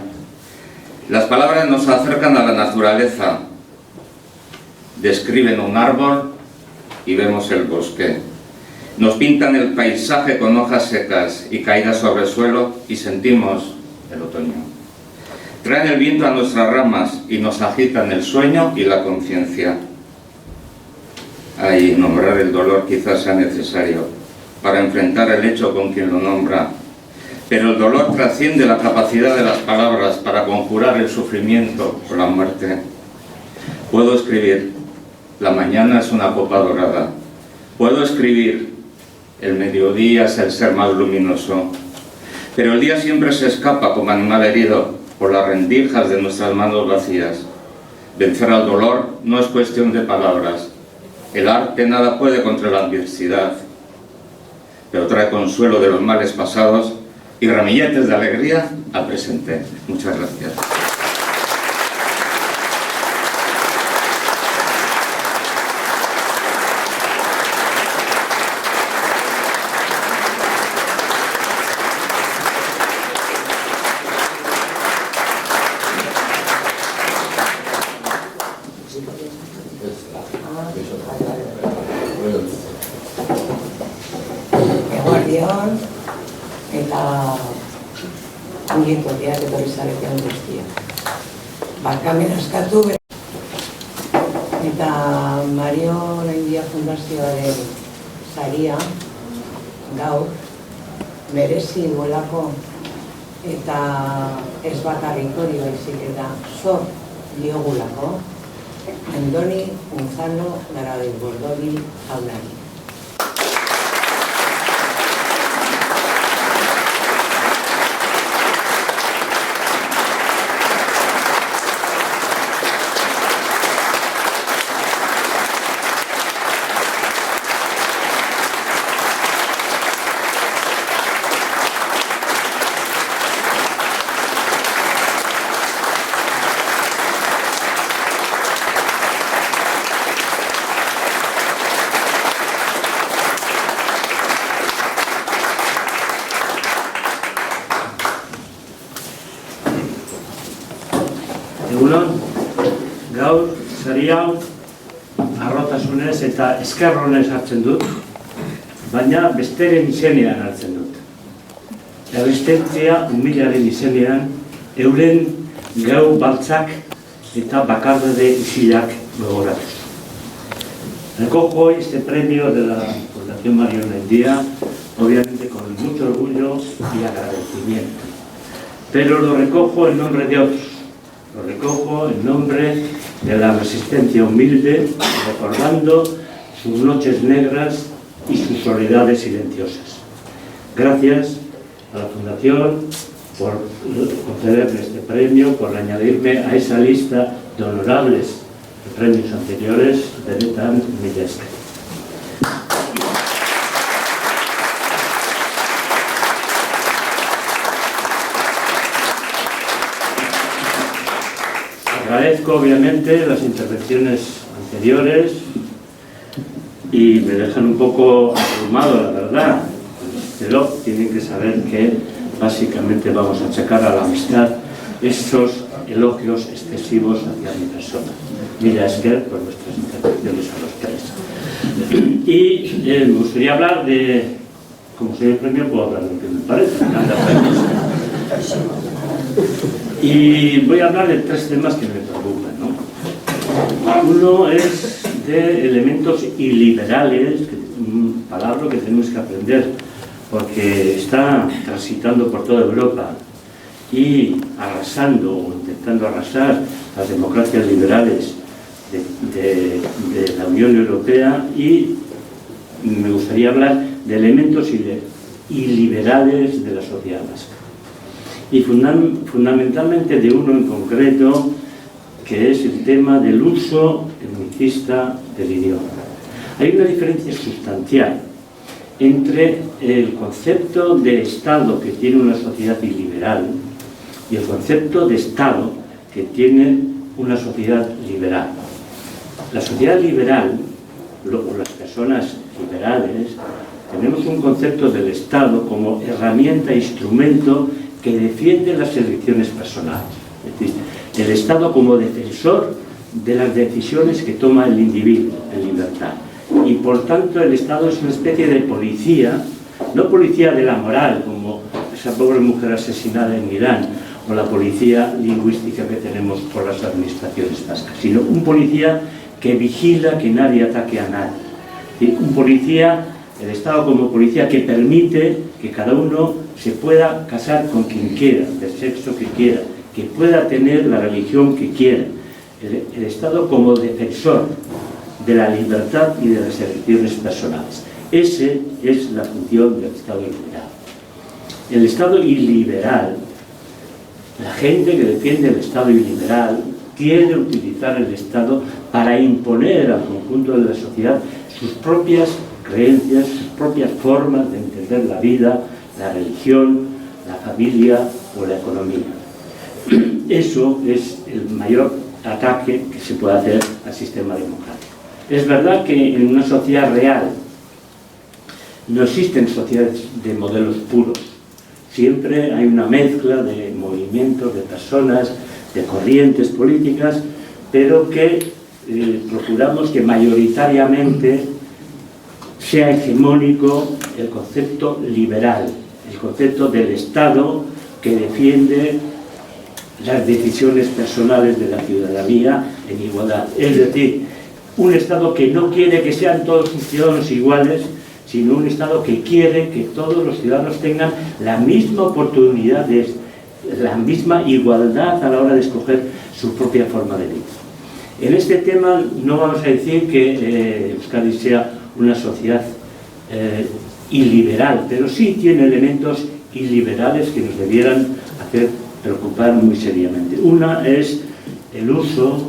Speaker 6: Las palabras nos acercan a la naturaleza, describen un árbol y vemos el bosque. Nos pintan el paisaje con hojas secas y caídas sobre el suelo y sentimos el otoño. Traen el viento a nuestras ramas y nos agitan el sueño y la conciencia. Ay, nombrar el dolor quizás sea necesario para enfrentar el hecho con quien lo nombra, pero el dolor trasciende la capacidad de las palabras para conjurar el sufrimiento o la muerte. Puedo escribir, la mañana es una copa dorada. Puedo escribir, el mediodía es el ser más luminoso, pero el día siempre se escapa como animal herido por las rendijas de nuestras manos vacías. Vencer al dolor no es cuestión de palabras. El arte nada puede contra la adversidad, pero trae consuelo de los males pasados y ramilletes de alegría al presente. Muchas gracias.
Speaker 7: Eguardion, eta ongi etorriak etorri zaretean guztia. Barkamen askatu, eta Mario Oraindia Fundazioaren saria gaur merezi duelako, eta ez bakarrik hori baizik eta zor diogulako Andoni Unzalu Garabaldoni jaunari.
Speaker 8: Egunon, gaur, sari hau, malgutasunez eta eskerronez hartzen dut, baina besteren izenean hartzen dut. Erresistentzia humilaren izenean, euren gau baltzak eta bakardade isilak gogoratuz. Recojo este premio de la Fundación Mario Onaindia, obviamente con mucho orgullo y agradecimiento. Pero lo recojo en nombre de otros, lo recojo en nombre de la resistencia humilde, recordando sus noches negras y sus soledades silenciosas. Gracias a la Fundación por concederme este premio, por añadirme a esa lista de honorables premios anteriores de Benetan Millesca. Agradezco obviamente las intervenciones anteriores y me dejan un poco abrumado, la verdad, pero tienen que saber que básicamente vamos a achacar a la amistad estos elogios excesivos hacia mi persona. Mira, Esker, por nuestras intervenciones a los tres. Y me gustaría hablar de, como soy el premio, puedo hablar de lo que me parece. Y voy a hablar de tres temas que me preocupan, ¿no? Uno es de elementos iliberales, un palabra que tenemos que aprender, porque está transitando por toda Europa y arrasando o intentando arrasar las democracias liberales de la Unión Europea, y me gustaría hablar de elementos iliberales de la sociedad vasca. Y fundamentalmente de uno en concreto, que es el tema del uso etnicista del idioma. Hay una diferencia sustancial entre el concepto de Estado que tiene una sociedad iliberal y el concepto de Estado que tiene una sociedad liberal. La sociedad liberal, o las personas liberales, tenemos un concepto del Estado como herramienta, instrumento que defiende las elecciones personales. Es decir, el Estado como defensor de las decisiones que toma el individuo en libertad. Y por tanto el Estado es una especie de policía, no policía de la moral, como esa pobre mujer asesinada en Irán, o la policía lingüística que tenemos por las administraciones vascas, sino un policía que vigila que nadie ataque a nadie. ¿Sí? Un policía, el Estado como policía que permite que cada uno se pueda casar con quien quiera, del sexo que quiera, que pueda tener la religión que quiera. El Estado como defensor de la libertad y de las elecciones personales. Esa es la función del Estado liberal. El Estado iliberal, la gente que defiende el Estado iliberal, quiere utilizar el Estado para imponer al conjunto de la sociedad sus propias creencias, sus propias formas de entender la vida, la religión, la familia o la economía. Eso es el mayor ataque que se puede hacer al sistema democrático. Es verdad que en una sociedad real no existen sociedades de modelos puros. Siempre hay una mezcla de movimientos, de personas, de corrientes políticas, pero que procuramos que mayoritariamente sea hegemónico el concepto liberal, el concepto del Estado que defiende las decisiones personales de la ciudadanía en igualdad. Es decir, un Estado que no quiere que sean todos sus ciudadanos iguales, sino un Estado que quiere que todos los ciudadanos tengan la misma oportunidad, la misma igualdad a la hora de escoger su propia forma de vida. En este tema no vamos a decir que Euskadi sea una sociedad iliberal, pero sí tiene elementos iliberales que nos debieran hacer preocupar muy seriamente. Una es el uso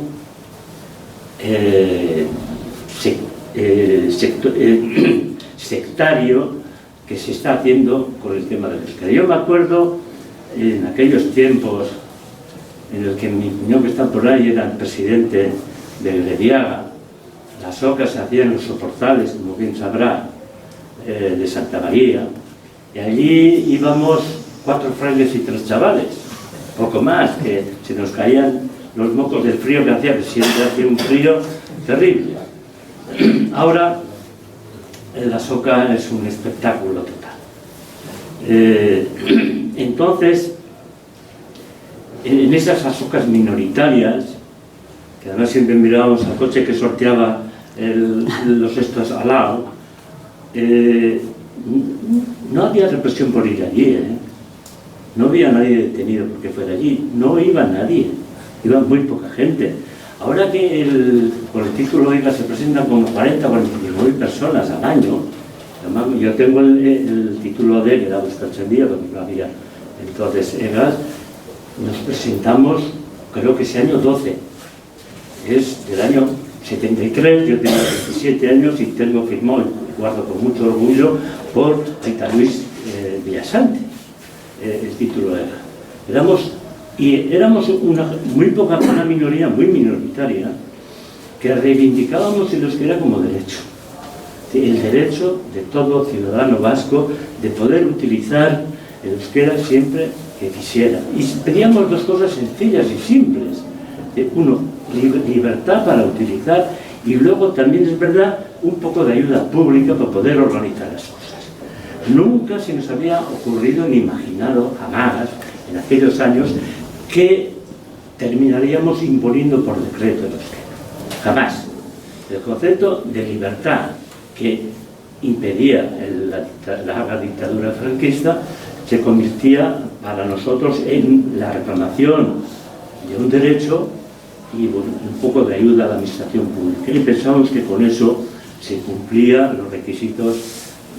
Speaker 8: sectario que se está haciendo con el tema del euskera. Yo me acuerdo en aquellos tiempos en el que mi cuñado que está por ahí era el presidente de Grediaga, las ocas se hacían en los soportales, como bien sabrá, de Santa María, y allí íbamos 4 frailes y 3 chavales, poco más, que se nos caían los mocos del frío que hacía, que siempre hacía un frío terrible. Ahora la soca es un espectáculo total. Entonces, en esas asocas minoritarias, que además siempre mirábamos al coche que sorteaba los estos al lado, no había represión por ir allí, no había nadie detenido porque fuera allí, no iba nadie, iba muy poca gente. Ahora que por el título EGA se presentan como 40 o 45.000 personas al año, además yo tengo el título D que era despercendía porque no había entonces EGAs, nos presentamos creo que ese año 12, es del año 73, yo tengo 17 años y tengo firmado, y guardo con mucho orgullo, por Aita Luis Villasante, el título EGA. Éramos una minoría muy minoritaria que reivindicábamos el euskera como derecho. El derecho de todo ciudadano vasco de poder utilizar el euskera siempre que quisiera. Y pedíamos dos cosas sencillas y simples. Uno, libertad para utilizar, y luego también es verdad un poco de ayuda pública para poder organizar las cosas. Nunca se nos había ocurrido ni imaginado jamás en aquellos años que terminaríamos imponiendo por decreto el euskera. Jamás. El concepto de libertad que impedía la dictadura franquista se convertía para nosotros en la reclamación de un derecho y bueno, un poco de ayuda a la administración pública. Y pensamos que con eso se cumplían los requisitos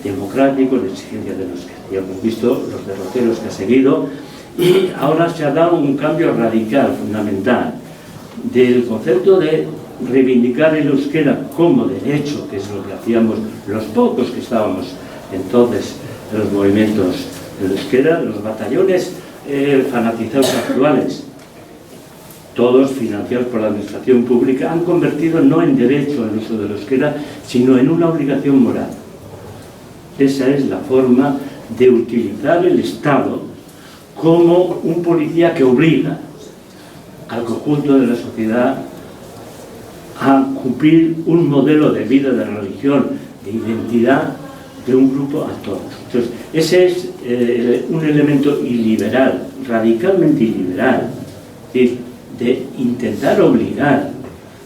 Speaker 8: democráticos de exigencia de los que ya hemos visto los derroteros que ha seguido, y ahora se ha dado un cambio radical, fundamental, del concepto de reivindicar el euskera como derecho, que es lo que hacíamos los pocos que estábamos entonces en los movimientos del euskera, los batallones fanatizados actuales, todos financiados por la administración pública, han convertido no en derecho el uso del euskera, sino en una obligación moral. Esa es la forma de utilizar el Estado como un policía que obliga al conjunto de la sociedad a cumplir un modelo de vida, de religión, de identidad de un grupo a todos. Entonces, ese es un elemento iliberal, radicalmente iliberal, es decir, de intentar obligar,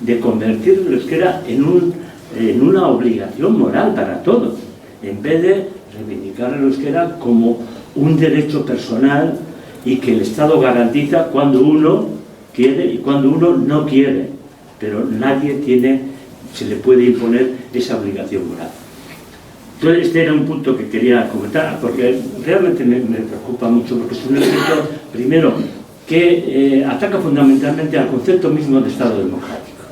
Speaker 8: de convertir el euskera en una obligación moral para todos, en vez de reivindicar el euskera como un derecho personal y que el Estado garantiza cuando uno quiere y cuando uno no quiere, pero nadie se le puede imponer esa obligación moral. Entonces este era un punto que quería comentar, porque realmente me preocupa mucho, porque es un elemento, primero, que ataca fundamentalmente al concepto mismo de Estado democrático,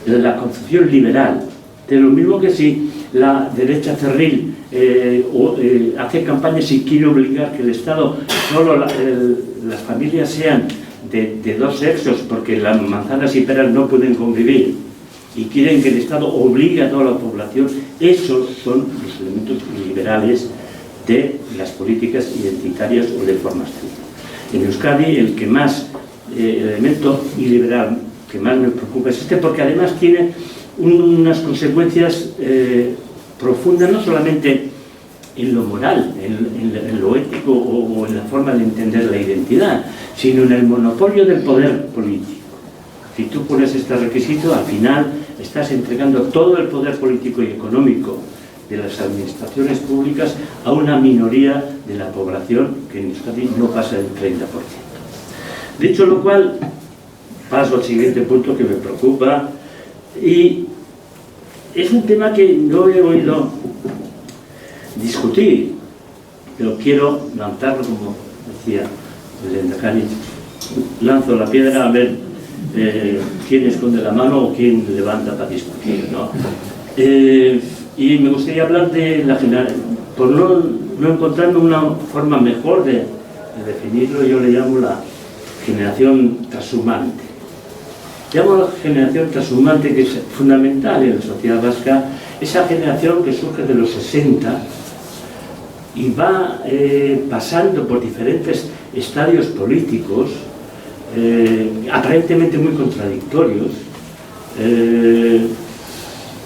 Speaker 8: de la concepción liberal, de lo mismo que si la derecha cerril hace campañas y quiere obligar que el Estado, solo las familias sean de dos sexos, porque las manzanas y peras no pueden convivir, y quieren que el Estado obligue a toda la población. Esos son los elementos liberales de las políticas identitarias o de formación. En Euskadi el elemento iliberal que más me preocupa es porque además tiene unas consecuencias profundas, no solamente en lo moral, en lo ético o en la forma de entender la identidad, sino en el monopolio del poder político. Si tú pones este requisito, al final estás entregando todo el poder político y económico de las administraciones públicas a una minoría de la población que en Euskadi no pasa del 30%. Dicho lo cual, paso al siguiente punto que me preocupa, y es un tema que no he oído discutir, pero quiero lanzarlo, como decía el Lehendakari, lanzo la piedra a ver quién esconde la mano o quién levanta para discutir, ¿no? Y me gustaría hablar de la generación, por no encontrarme una forma mejor de definirlo, yo le llamo la generación trashumante. Llamo la generación trashumante, que es fundamental en la sociedad vasca, esa generación que surge de los 60 y va pasando por diferentes estadios políticos, aparentemente muy contradictorios,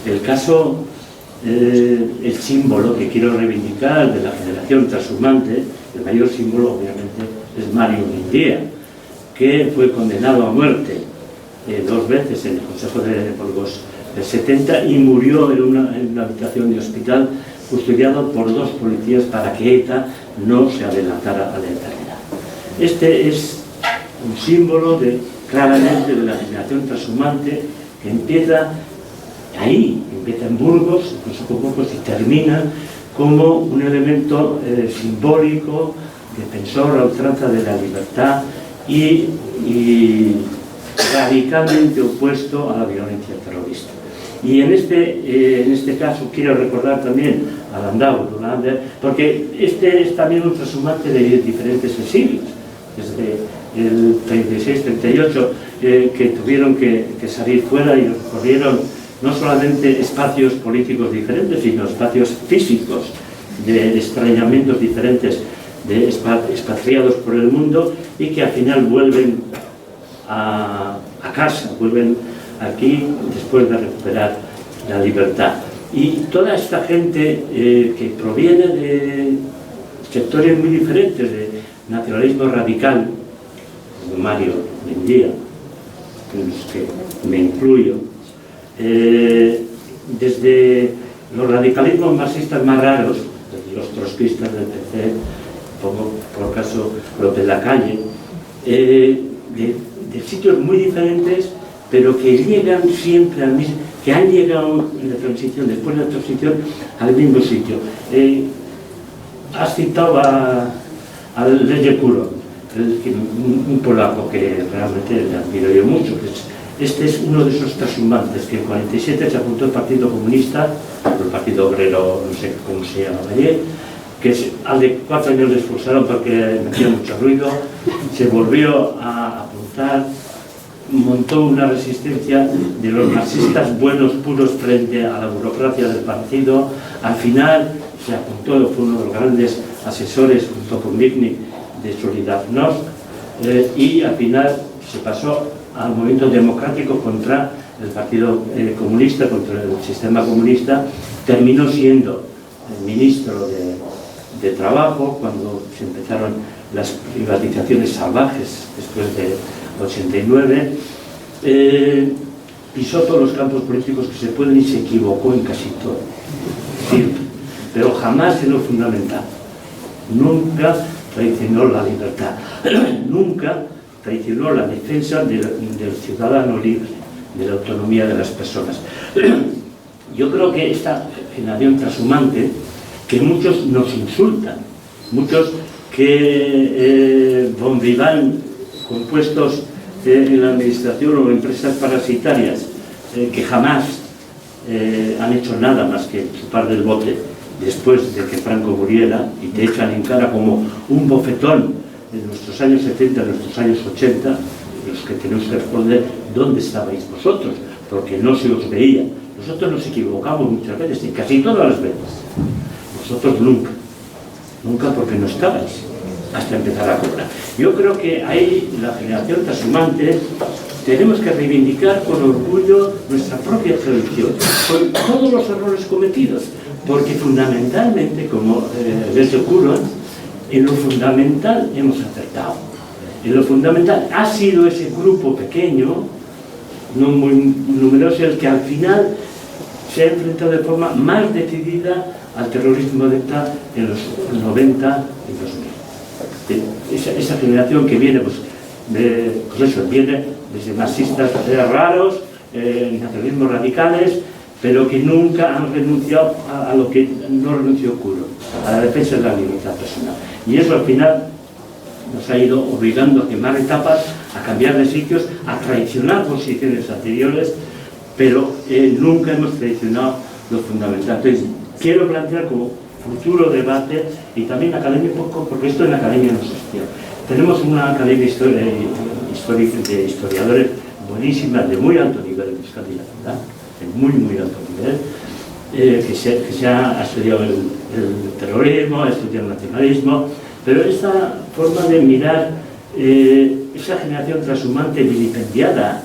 Speaker 8: El caso, el símbolo que quiero reivindicar de la generación trashumante, el mayor símbolo obviamente es Mario Buendía, que fue condenado a muerte 2 veces en el Consejo de Burgos del 70 y murió en una habitación de hospital custodiado por 2 policías para que ETA no se adelantara a la eternidad. Este es un símbolo claramente de la generación trashumante que empieza ahí, empieza en Burgos, incluso con Burgos, y termina como un elemento simbólico, defensor a ultranza de la libertad y radicalmente opuesto a la violencia terrorista. Y en este caso quiero recordar también a Landau, porque este es también un trashumante de diferentes exilios, desde el 36-38, que tuvieron que salir fuera y recorrieron no solamente espacios políticos diferentes, sino espacios físicos, de extrañamientos diferentes, de expatriados por el mundo, y que al final vuelven a casa, vuelven aquí después de recuperar la libertad. Y toda esta gente que proviene de sectores muy diferentes, de nacionalismo radical, como Mario Buendía, en los que me incluyo, desde los radicalismos marxistas más raros, desde los trotskistas del PC, pongo por caso López Lacalle, de sitios muy diferentes, pero que llegan siempre al mismo, que han llegado en la transición, después de la transición, al mismo sitio. Has citado al Leszek Kuron, un polaco que realmente le admiro yo mucho. Este es uno de esos transhumantes que en 47 se apuntó al Partido Comunista, el Partido Obrero, no sé cómo se llama ayer, que al de 4 años le expulsaron porque metía mucho ruido, se volvió a apuntar, montó una resistencia de los marxistas buenos, puros, frente a la burocracia del partido. Al final se apuntó, fue uno de los grandes asesores, junto con Vigny, de Solidarność, y al final se pasó al movimiento democrático contra el Partido Comunista, contra el sistema comunista. Terminó siendo el ministro de Trabajo cuando se empezaron las privatizaciones salvajes después de 89, pisó todos los campos políticos que se pueden y se equivocó en casi todo, pero jamás en lo fundamental. Nunca traicionó la libertad, nunca traicionó la defensa del ciudadano libre, de la autonomía de las personas. Yo creo que esta generación trashumante, que muchos nos insultan, muchos que bombardean con puestos en la administración o empresas parasitarias, que jamás han hecho nada más que chupar del bote después de que Franco muriera, y te echan en cara como un bofetón en nuestros años 70, en nuestros años 80, los que tenemos que responder dónde estabais vosotros, porque no se os veía. Nosotros nos equivocamos muchas veces, y casi todas las veces. Vosotros nunca, nunca, porque no estabais hasta empezar a cobrar. Yo creo que ahí la generación trashumante tenemos que reivindicar con orgullo nuestra propia tradición, con todos los errores cometidos, porque fundamentalmente, como Leszek Kuron, en lo fundamental hemos acertado. En lo fundamental ha sido ese grupo pequeño, no muy numeroso, el que al final se ha enfrentado de forma más decidida al terrorismo de ETA en los 90 y 2000. Esa generación que viene, viene desde marxistas raros, nacionalismos radicales, pero que nunca han renunciado a lo que no renunció Kuron, a la defensa de la libertad personal. Y eso al final nos ha ido obligando a quemar etapas, a cambiar de sitios, a traicionar posiciones anteriores, pero nunca hemos traicionado lo fundamental. Entonces, quiero plantear como futuro debate, y también académico, porque esto en la academia no existía. Tenemos una academia de historiadores buenísima, de muy alto nivel en Euskadi, la verdad, de muy, muy alto nivel, que se ha estudiado el terrorismo, ha estudiado el nacionalismo, pero esta forma de mirar esa generación trashumante, vilipendiada,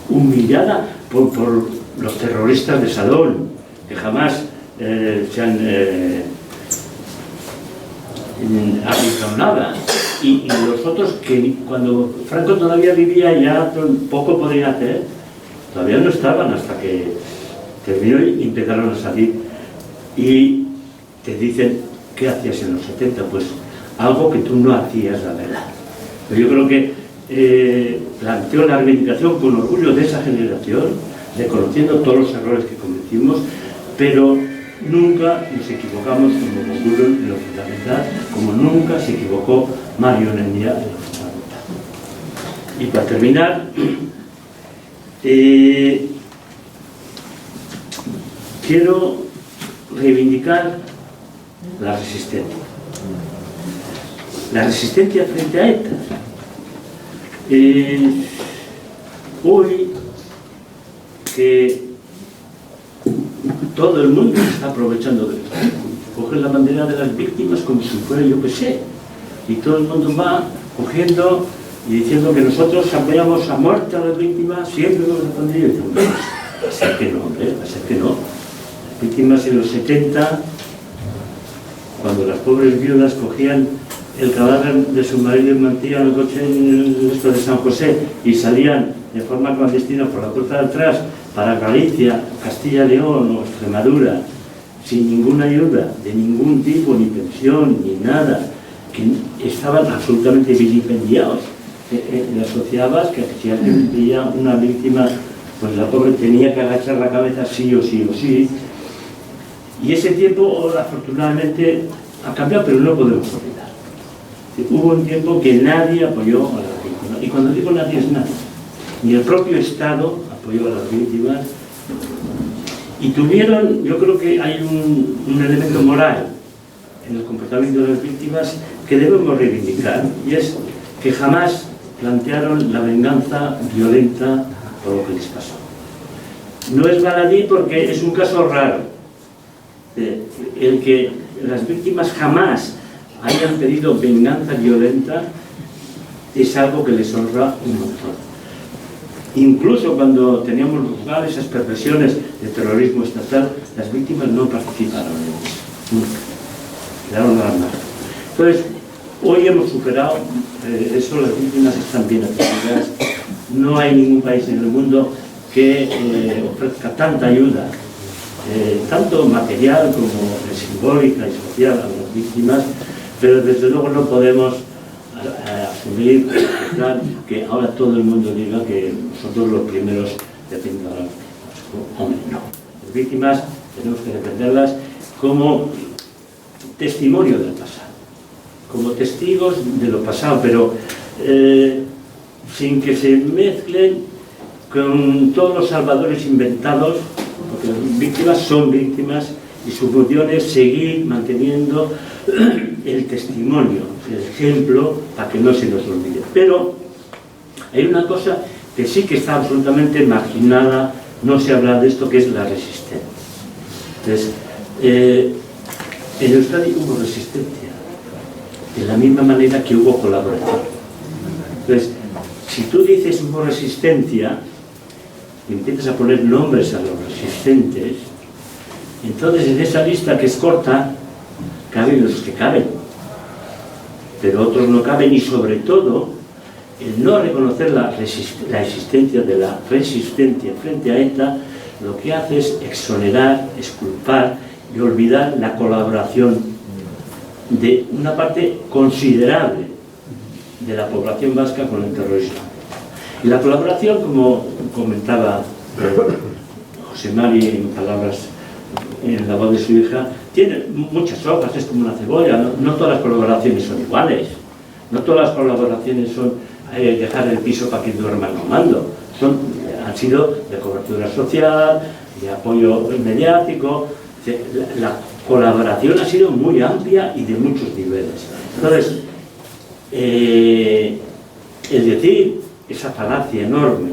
Speaker 8: humillada por los terroristas de Sadón, que jamás se han aplicado nada. Y los otros que cuando Franco todavía vivía ya poco podrían hacer, todavía no estaban hasta que terminó y empezaron a salir. Y te dicen, ¿qué hacías en los 70? Pues algo que tú no hacías, la verdad. Pero yo creo que planteó la reivindicación con orgullo de esa generación, reconociendo todos los errores que cometimos, pero nunca nos equivocamos como Monturo en lo fundamental, como nunca se equivocó Mario Nendia en lo fundamental. Y para terminar, quiero reivindicar la resistencia. La resistencia frente a ETA. Hoy que todo el mundo está aprovechando de esto, cogen la bandera de las víctimas como si fuera yo que sé, y todo el mundo va cogiendo y diciendo que nosotros apoyamos a muerte a las víctimas, siempre nos respondría y decimos, va a ser que no, hombre, va a ser que no. Las víctimas en los 70, cuando las pobres viudas cogían el cadáver de su marido en Mantilla en el coche de San José y salían de forma clandestina por la puerta de atrás para Galicia, Castilla y León o Extremadura, sin ninguna ayuda de ningún tipo, ni pensión, ni nada, que estaban absolutamente vilipendiados en la sociedad vasca, que si alguien veía una víctima, pues la pobre tenía que agachar la cabeza sí o sí o sí. Y ese tiempo, afortunadamente, ha cambiado, pero no podemos olvidar. Hubo un tiempo que nadie apoyó a las víctimas, y cuando digo nadie es nadie, ni el propio Estado apoyó a las víctimas, y tuvieron, yo creo que hay un elemento moral en el comportamiento de las víctimas que debemos reivindicar, y es que jamás plantearon la venganza violenta por lo que les pasó. No es baladí porque es un caso raro, el que las víctimas jamás hayan pedido venganza violenta es algo que les honra un montón. Incluso cuando teníamos juzgadas esas perversiones de terrorismo estatal, las víctimas no participaron en eso, nunca, quedaron al margen. Entonces, hoy hemos superado eso, las víctimas están bien atendidas, no hay ningún país en el mundo que ofrezca tanta ayuda, tanto material como simbólica y social a las víctimas, pero desde luego no podemos asumir que ahora todo el mundo diga que nosotros los primeros defendemos a las víctimas. Hombre, no. Las víctimas tenemos que defenderlas como testimonio del pasado, como testigos de lo pasado, pero sin que se mezclen con todos los salvadores inventados, porque las víctimas son víctimas y su función es seguir manteniendo el testimonio, el ejemplo, para que no se nos olvide. Pero hay una cosa que sí que está absolutamente marginada, no se habla de esto, que es la resistencia. Entonces, en Euskadi hubo resistencia, de la misma manera que hubo colaboración. Entonces, si tú dices hubo resistencia, y empiezas a poner nombres a los resistentes, entonces en esa lista que es corta, caben los que caben, pero otros no caben, y sobre todo, el no reconocer la existencia de la resistencia frente a ETA, lo que hace es exonerar, exculpar y olvidar la colaboración de una parte considerable de la población vasca con el terrorismo. Y la colaboración, como comentaba José Mari en palabras, en la voz de su hija, tiene muchas hojas, es como una cebolla, no todas las colaboraciones son iguales, no todas las colaboraciones son dejar el piso para que duerman comando, han sido de cobertura social, de apoyo mediático, la colaboración ha sido muy amplia y de muchos niveles. Entonces, el decir esa falacia enorme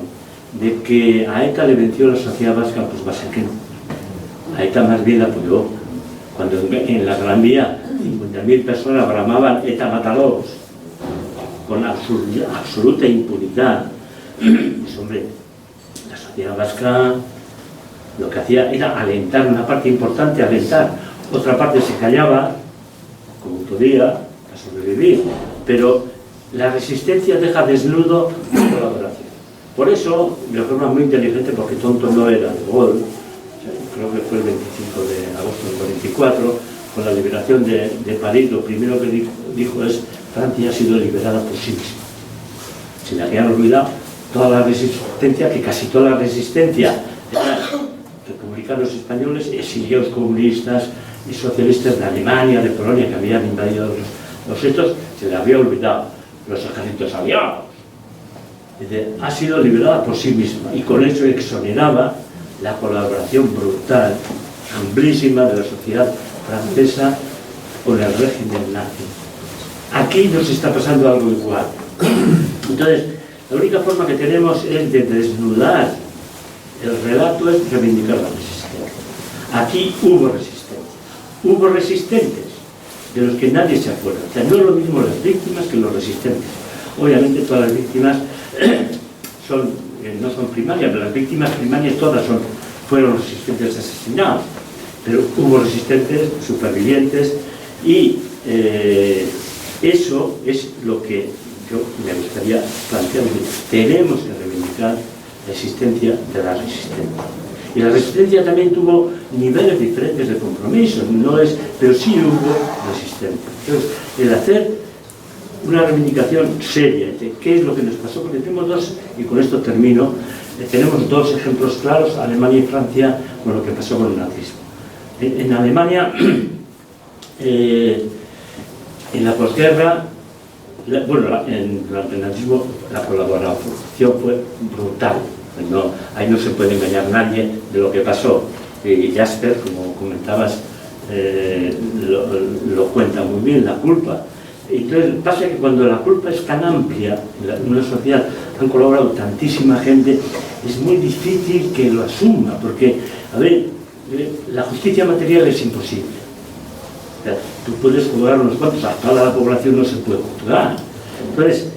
Speaker 8: de que a ETA le venció la sociedad vasca, pues va a ser que no. A ETA más bien la apoyó. Cuando en la Gran Vía 50.000 personas bramaban ETA mátalos con absoluta impunidad, pues hombre, la sociedad vasca lo que hacía era alentar, una parte importante alentar, otra parte se callaba, como podía, a sobrevivir, pero la resistencia deja desnudo la colaboración. Por eso, de forma muy inteligente, porque tonto no era De Gaulle, creo que fue el 25 de agosto del 44, con la liberación de París, lo primero que dijo es: Francia ha sido liberada por sí misma. Se le habían olvidado toda la resistencia, que casi toda la resistencia eran republicanos españoles, exiliados comunistas y socialistas de Alemania, de Polonia, que habían invadido los estos, se le había olvidado los ejércitos aliados. Ha sido liberada por sí misma, y con eso exoneraba la colaboración brutal, amplísima de la sociedad francesa con el régimen nazi. Aquí nos está pasando algo igual. Entonces, la única forma que tenemos es de desnudar el relato, es reivindicar la resistencia. Aquí hubo resistencia. Hubo resistentes, de los que nadie se acuerda. O sea, no es lo mismo las víctimas que los resistentes. Obviamente todas las víctimas no son primarias, pero las víctimas primarias todas fueron resistentes asesinados. Pero hubo resistentes, supervivientes, y eso es lo que yo me gustaría plantear. Tenemos que reivindicar la existencia de la resistencia. Y la resistencia también tuvo niveles diferentes de compromiso, pero sí hubo resistencia. Entonces, el hacer una reivindicación seria de qué es lo que nos pasó, porque tenemos dos, y con esto termino, tenemos dos ejemplos claros, Alemania y Francia, con lo que pasó con el nazismo. En Alemania, en la posguerra, durante el nazismo, la colaboración fue brutal. Ahí no se puede engañar nadie de lo que pasó. Y Jasper, como comentabas, lo cuenta muy bien, la culpa. Entonces pasa que cuando la culpa es tan amplia, en una sociedad han colaborado tantísima gente, es muy difícil que lo asuma, porque, a ver, la justicia material es imposible. O sea, tú puedes juzgar unos cuantos, a toda la población no se puede juzgar. Entonces,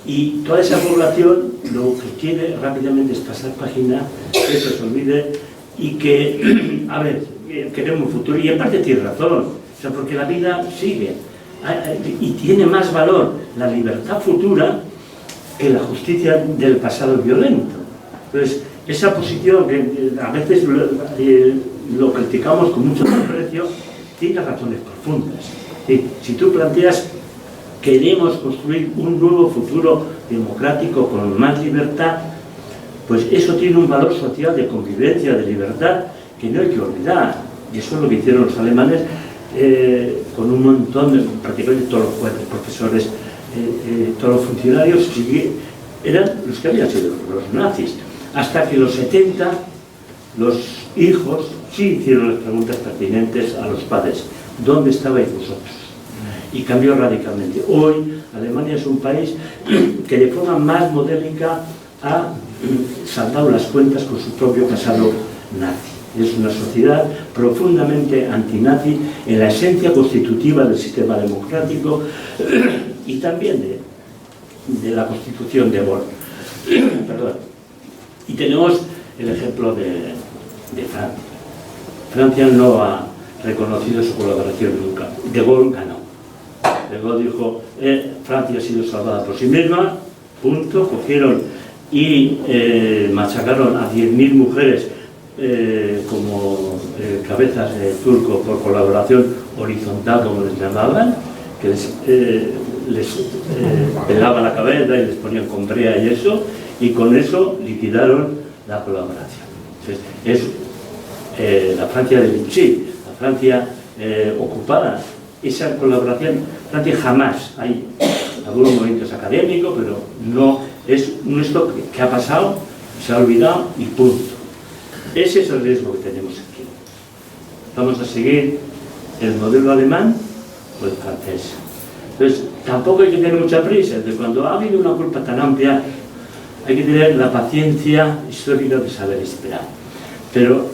Speaker 8: y toda esa población lo que quiere rápidamente es pasar página, que se olvide y que, a ver, queremos un futuro. Y en parte tiene razón, o sea, porque la vida sigue y tiene más valor la libertad futura que la justicia del pasado violento. Entonces, esa posición que a veces lo criticamos con mucho desprecio, tiene razones profundas. Si tú planteas queremos construir un nuevo futuro democrático con más libertad, pues eso tiene un valor social de convivencia, de libertad, que no hay que olvidar. Y eso es lo que hicieron los alemanes con un montón de, prácticamente todos los jueces, profesores, todos los funcionarios, eran los que habían sido los nazis. Hasta que en los 70, los hijos sí hicieron las preguntas pertinentes a los padres. ¿Dónde estabais vosotros? Y cambió radicalmente. Hoy, Alemania es un país que de forma más modélica ha saldado las cuentas con su propio pasado nazi. Es una sociedad profundamente antinazi en la esencia constitutiva del sistema democrático y también de la Constitución de Bonn. Perdón. Y tenemos el ejemplo de Francia. Francia no ha reconocido su colaboración nunca. De Gaulle ganó. De Gaulle dijo, Francia ha sido salvada por sí misma, punto. Cogieron y machacaron a 10.000 mujeres como cabezas turco por colaboración horizontal, como les llamaban, que les pelaba la cabeza y les ponían con brea y eso, y con eso liquidaron la colaboración. Entonces, es la Francia de Vichy, la Francia ocupada. Esa colaboración, Francia jamás, hay algunos movimientos académicos, pero no es esto que ha pasado, se ha olvidado y punto. Ese es el riesgo que tenemos aquí. Vamos a seguir el modelo alemán o el francés. Entonces, tampoco hay que tener mucha prisa. Cuando ha habido una culpa tan amplia, hay que tener la paciencia histórica de saber esperar. Pero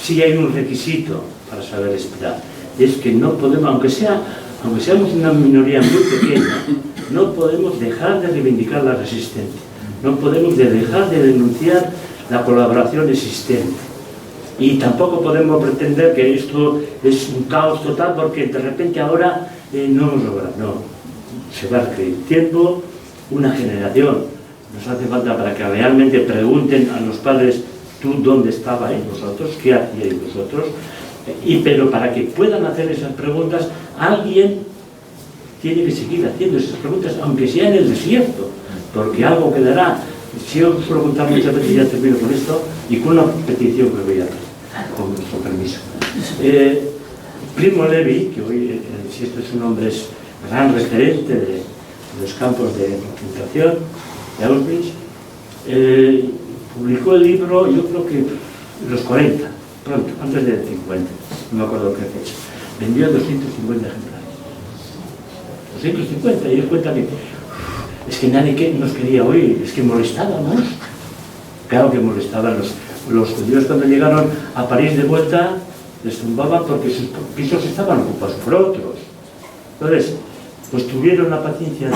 Speaker 8: sí hay un requisito para saber esperar. Y es que no podemos, aunque seamos una minoría muy pequeña, no podemos dejar de reivindicar la resistencia. no podemos dejar de denunciar la colaboración existente. Y tampoco podemos pretender que esto es un caos total porque de repente ahora no hemos logrado. No, se va a requerir tiempo, una generación. Nos hace falta para que realmente pregunten a los padres: ¿tú dónde estabais vosotros? ¿Qué hacíais vosotros? Pero para que puedan hacer esas preguntas, alguien tiene que seguir haciendo esas preguntas, aunque sea en el desierto, porque algo quedará. Si os suelo contar muchas veces, ya termino con esto, y con una petición que voy a hacer, con permiso. Primo Levi, que hoy, si esto es un hombre, es gran referente de los campos de concentración de Auschwitz, publicó el libro, yo creo que en los 40, pronto, antes del 50, no me acuerdo qué fecha. Vendió 250 ejemplares. 250, y él cuenta que es que nadie nos quería oír, es que molestábamos. Claro que molestaban los judíos cuando llegaron a París de vuelta, les tumbaban porque sus pisos estaban ocupados por otros. Entonces, pues tuvieron la paciencia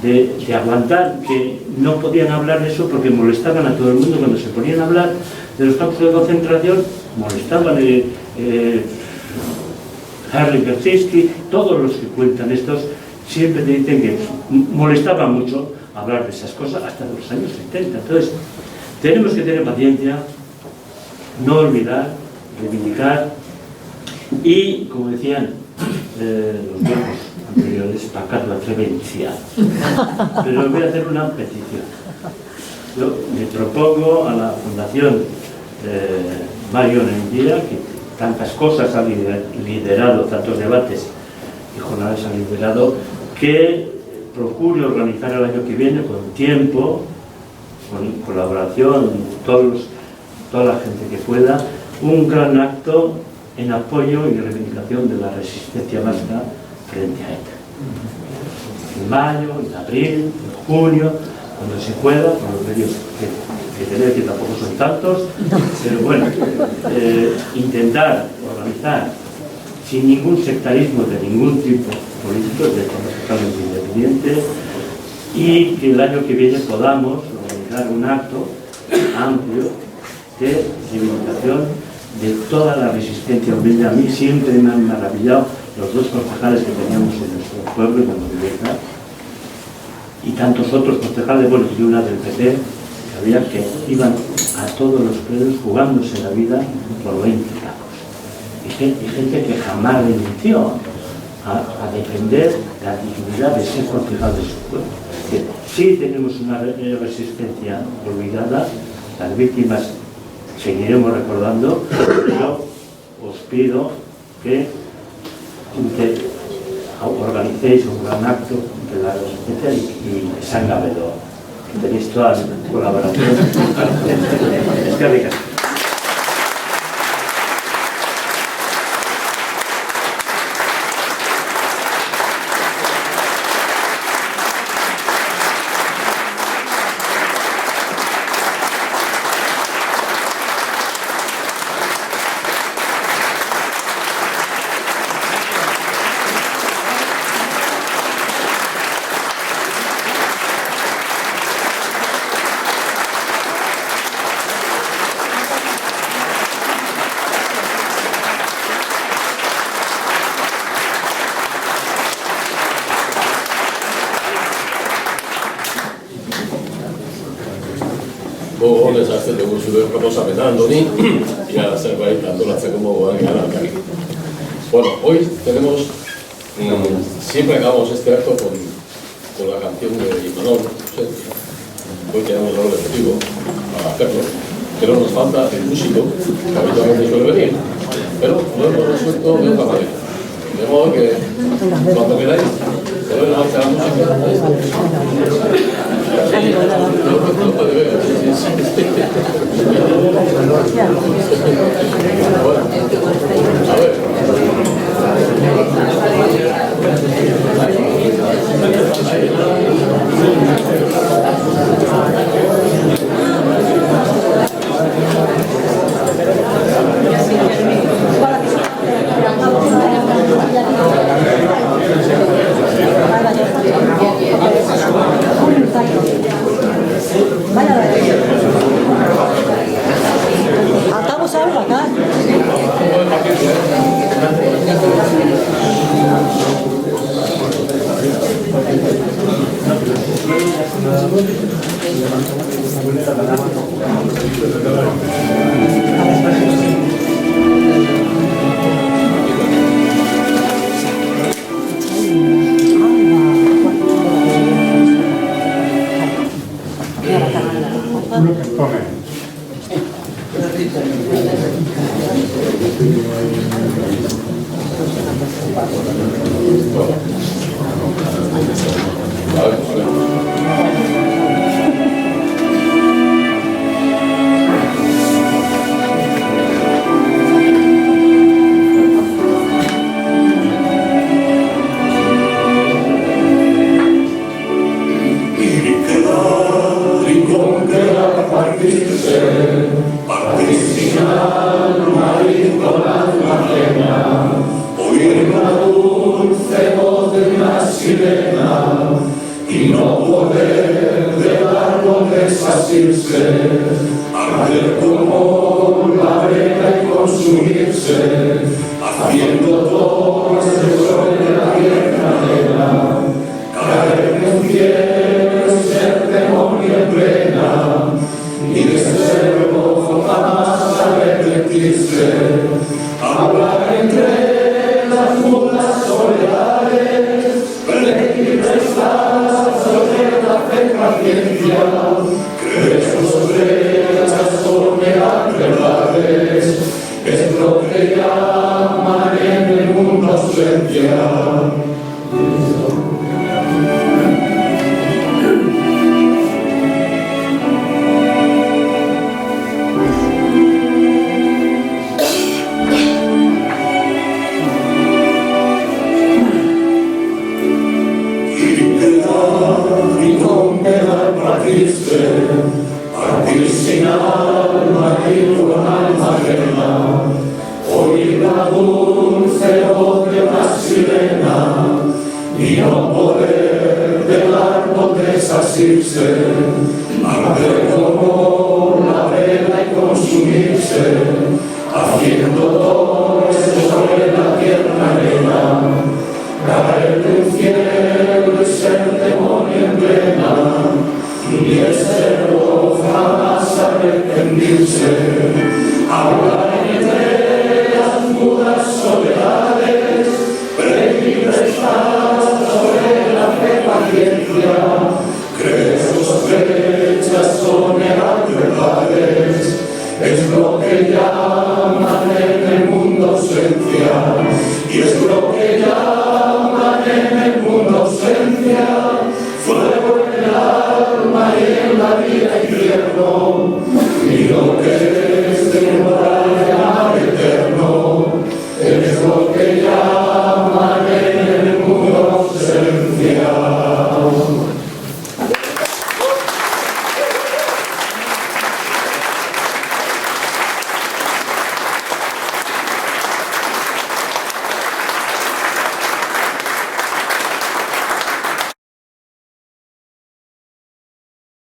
Speaker 8: de aguantar que no podían hablar de eso porque molestaban a todo el mundo. Cuando se ponían a hablar de los campos de concentración, molestaban Harry Kersinski, todos los que cuentan estos siempre te dicen que molestaba mucho hablar de esas cosas hasta los años 70. Entonces, tenemos que tener paciencia, no olvidar, reivindicar y, como decían los viejos anteriores, pacar la prevención. Pero voy a hacer una petición. Yo me propongo a la Fundación Mario Nendia, que tantas cosas ha liderado, tantos debates y jornadas ha liderado, que procure organizar el año que viene con tiempo, con colaboración, toda la gente que pueda, un gran acto en apoyo y reivindicación de la resistencia vasca frente a ETA. En mayo, en abril, en junio, cuando se pueda, con los medios que tener, que tampoco son tantos, pero bueno, intentar organizar sin ningún sectarismo de ningún tipo político, de forma totalmente independiente, y que el año que viene podamos organizar un acto amplio de reivindicación de toda la resistencia humilde. A mí siempre me han maravillado los dos concejales que teníamos en nuestro pueblo, en la Noruega, y tantos otros concejales, bueno, y una del PP, que había, que iban a todos los plenos jugándose la vida por 20 tacos. Y gente que jamás renunció a defender la dignidad de ser concejal de su pueblo. Sí tenemos una resistencia olvidada, las víctimas seguiremos recordando, pero os pido que organicéis un gran acto de la resistencia y San Gabedor, que tenéis toda la colaboración. Es que rica.
Speaker 1: Honez azten dugu zure proposamena, Andoni, ya zerbait antolatzeko moduan gara alkari. Bueno, hoy tenemos, siempre acabamos este acto con la canción de Imanol. Hoy tenemos el objetivo para hacerlo, pero nos falta el músico, que habitualmente suele venir, pero lo hemos resuelto de otra manera. De modo que, cuando queráis, se doy la marcha a la música. No puede ver, a ver.
Speaker 9: Thank you. Es lo que llaman en el mundo ausencia.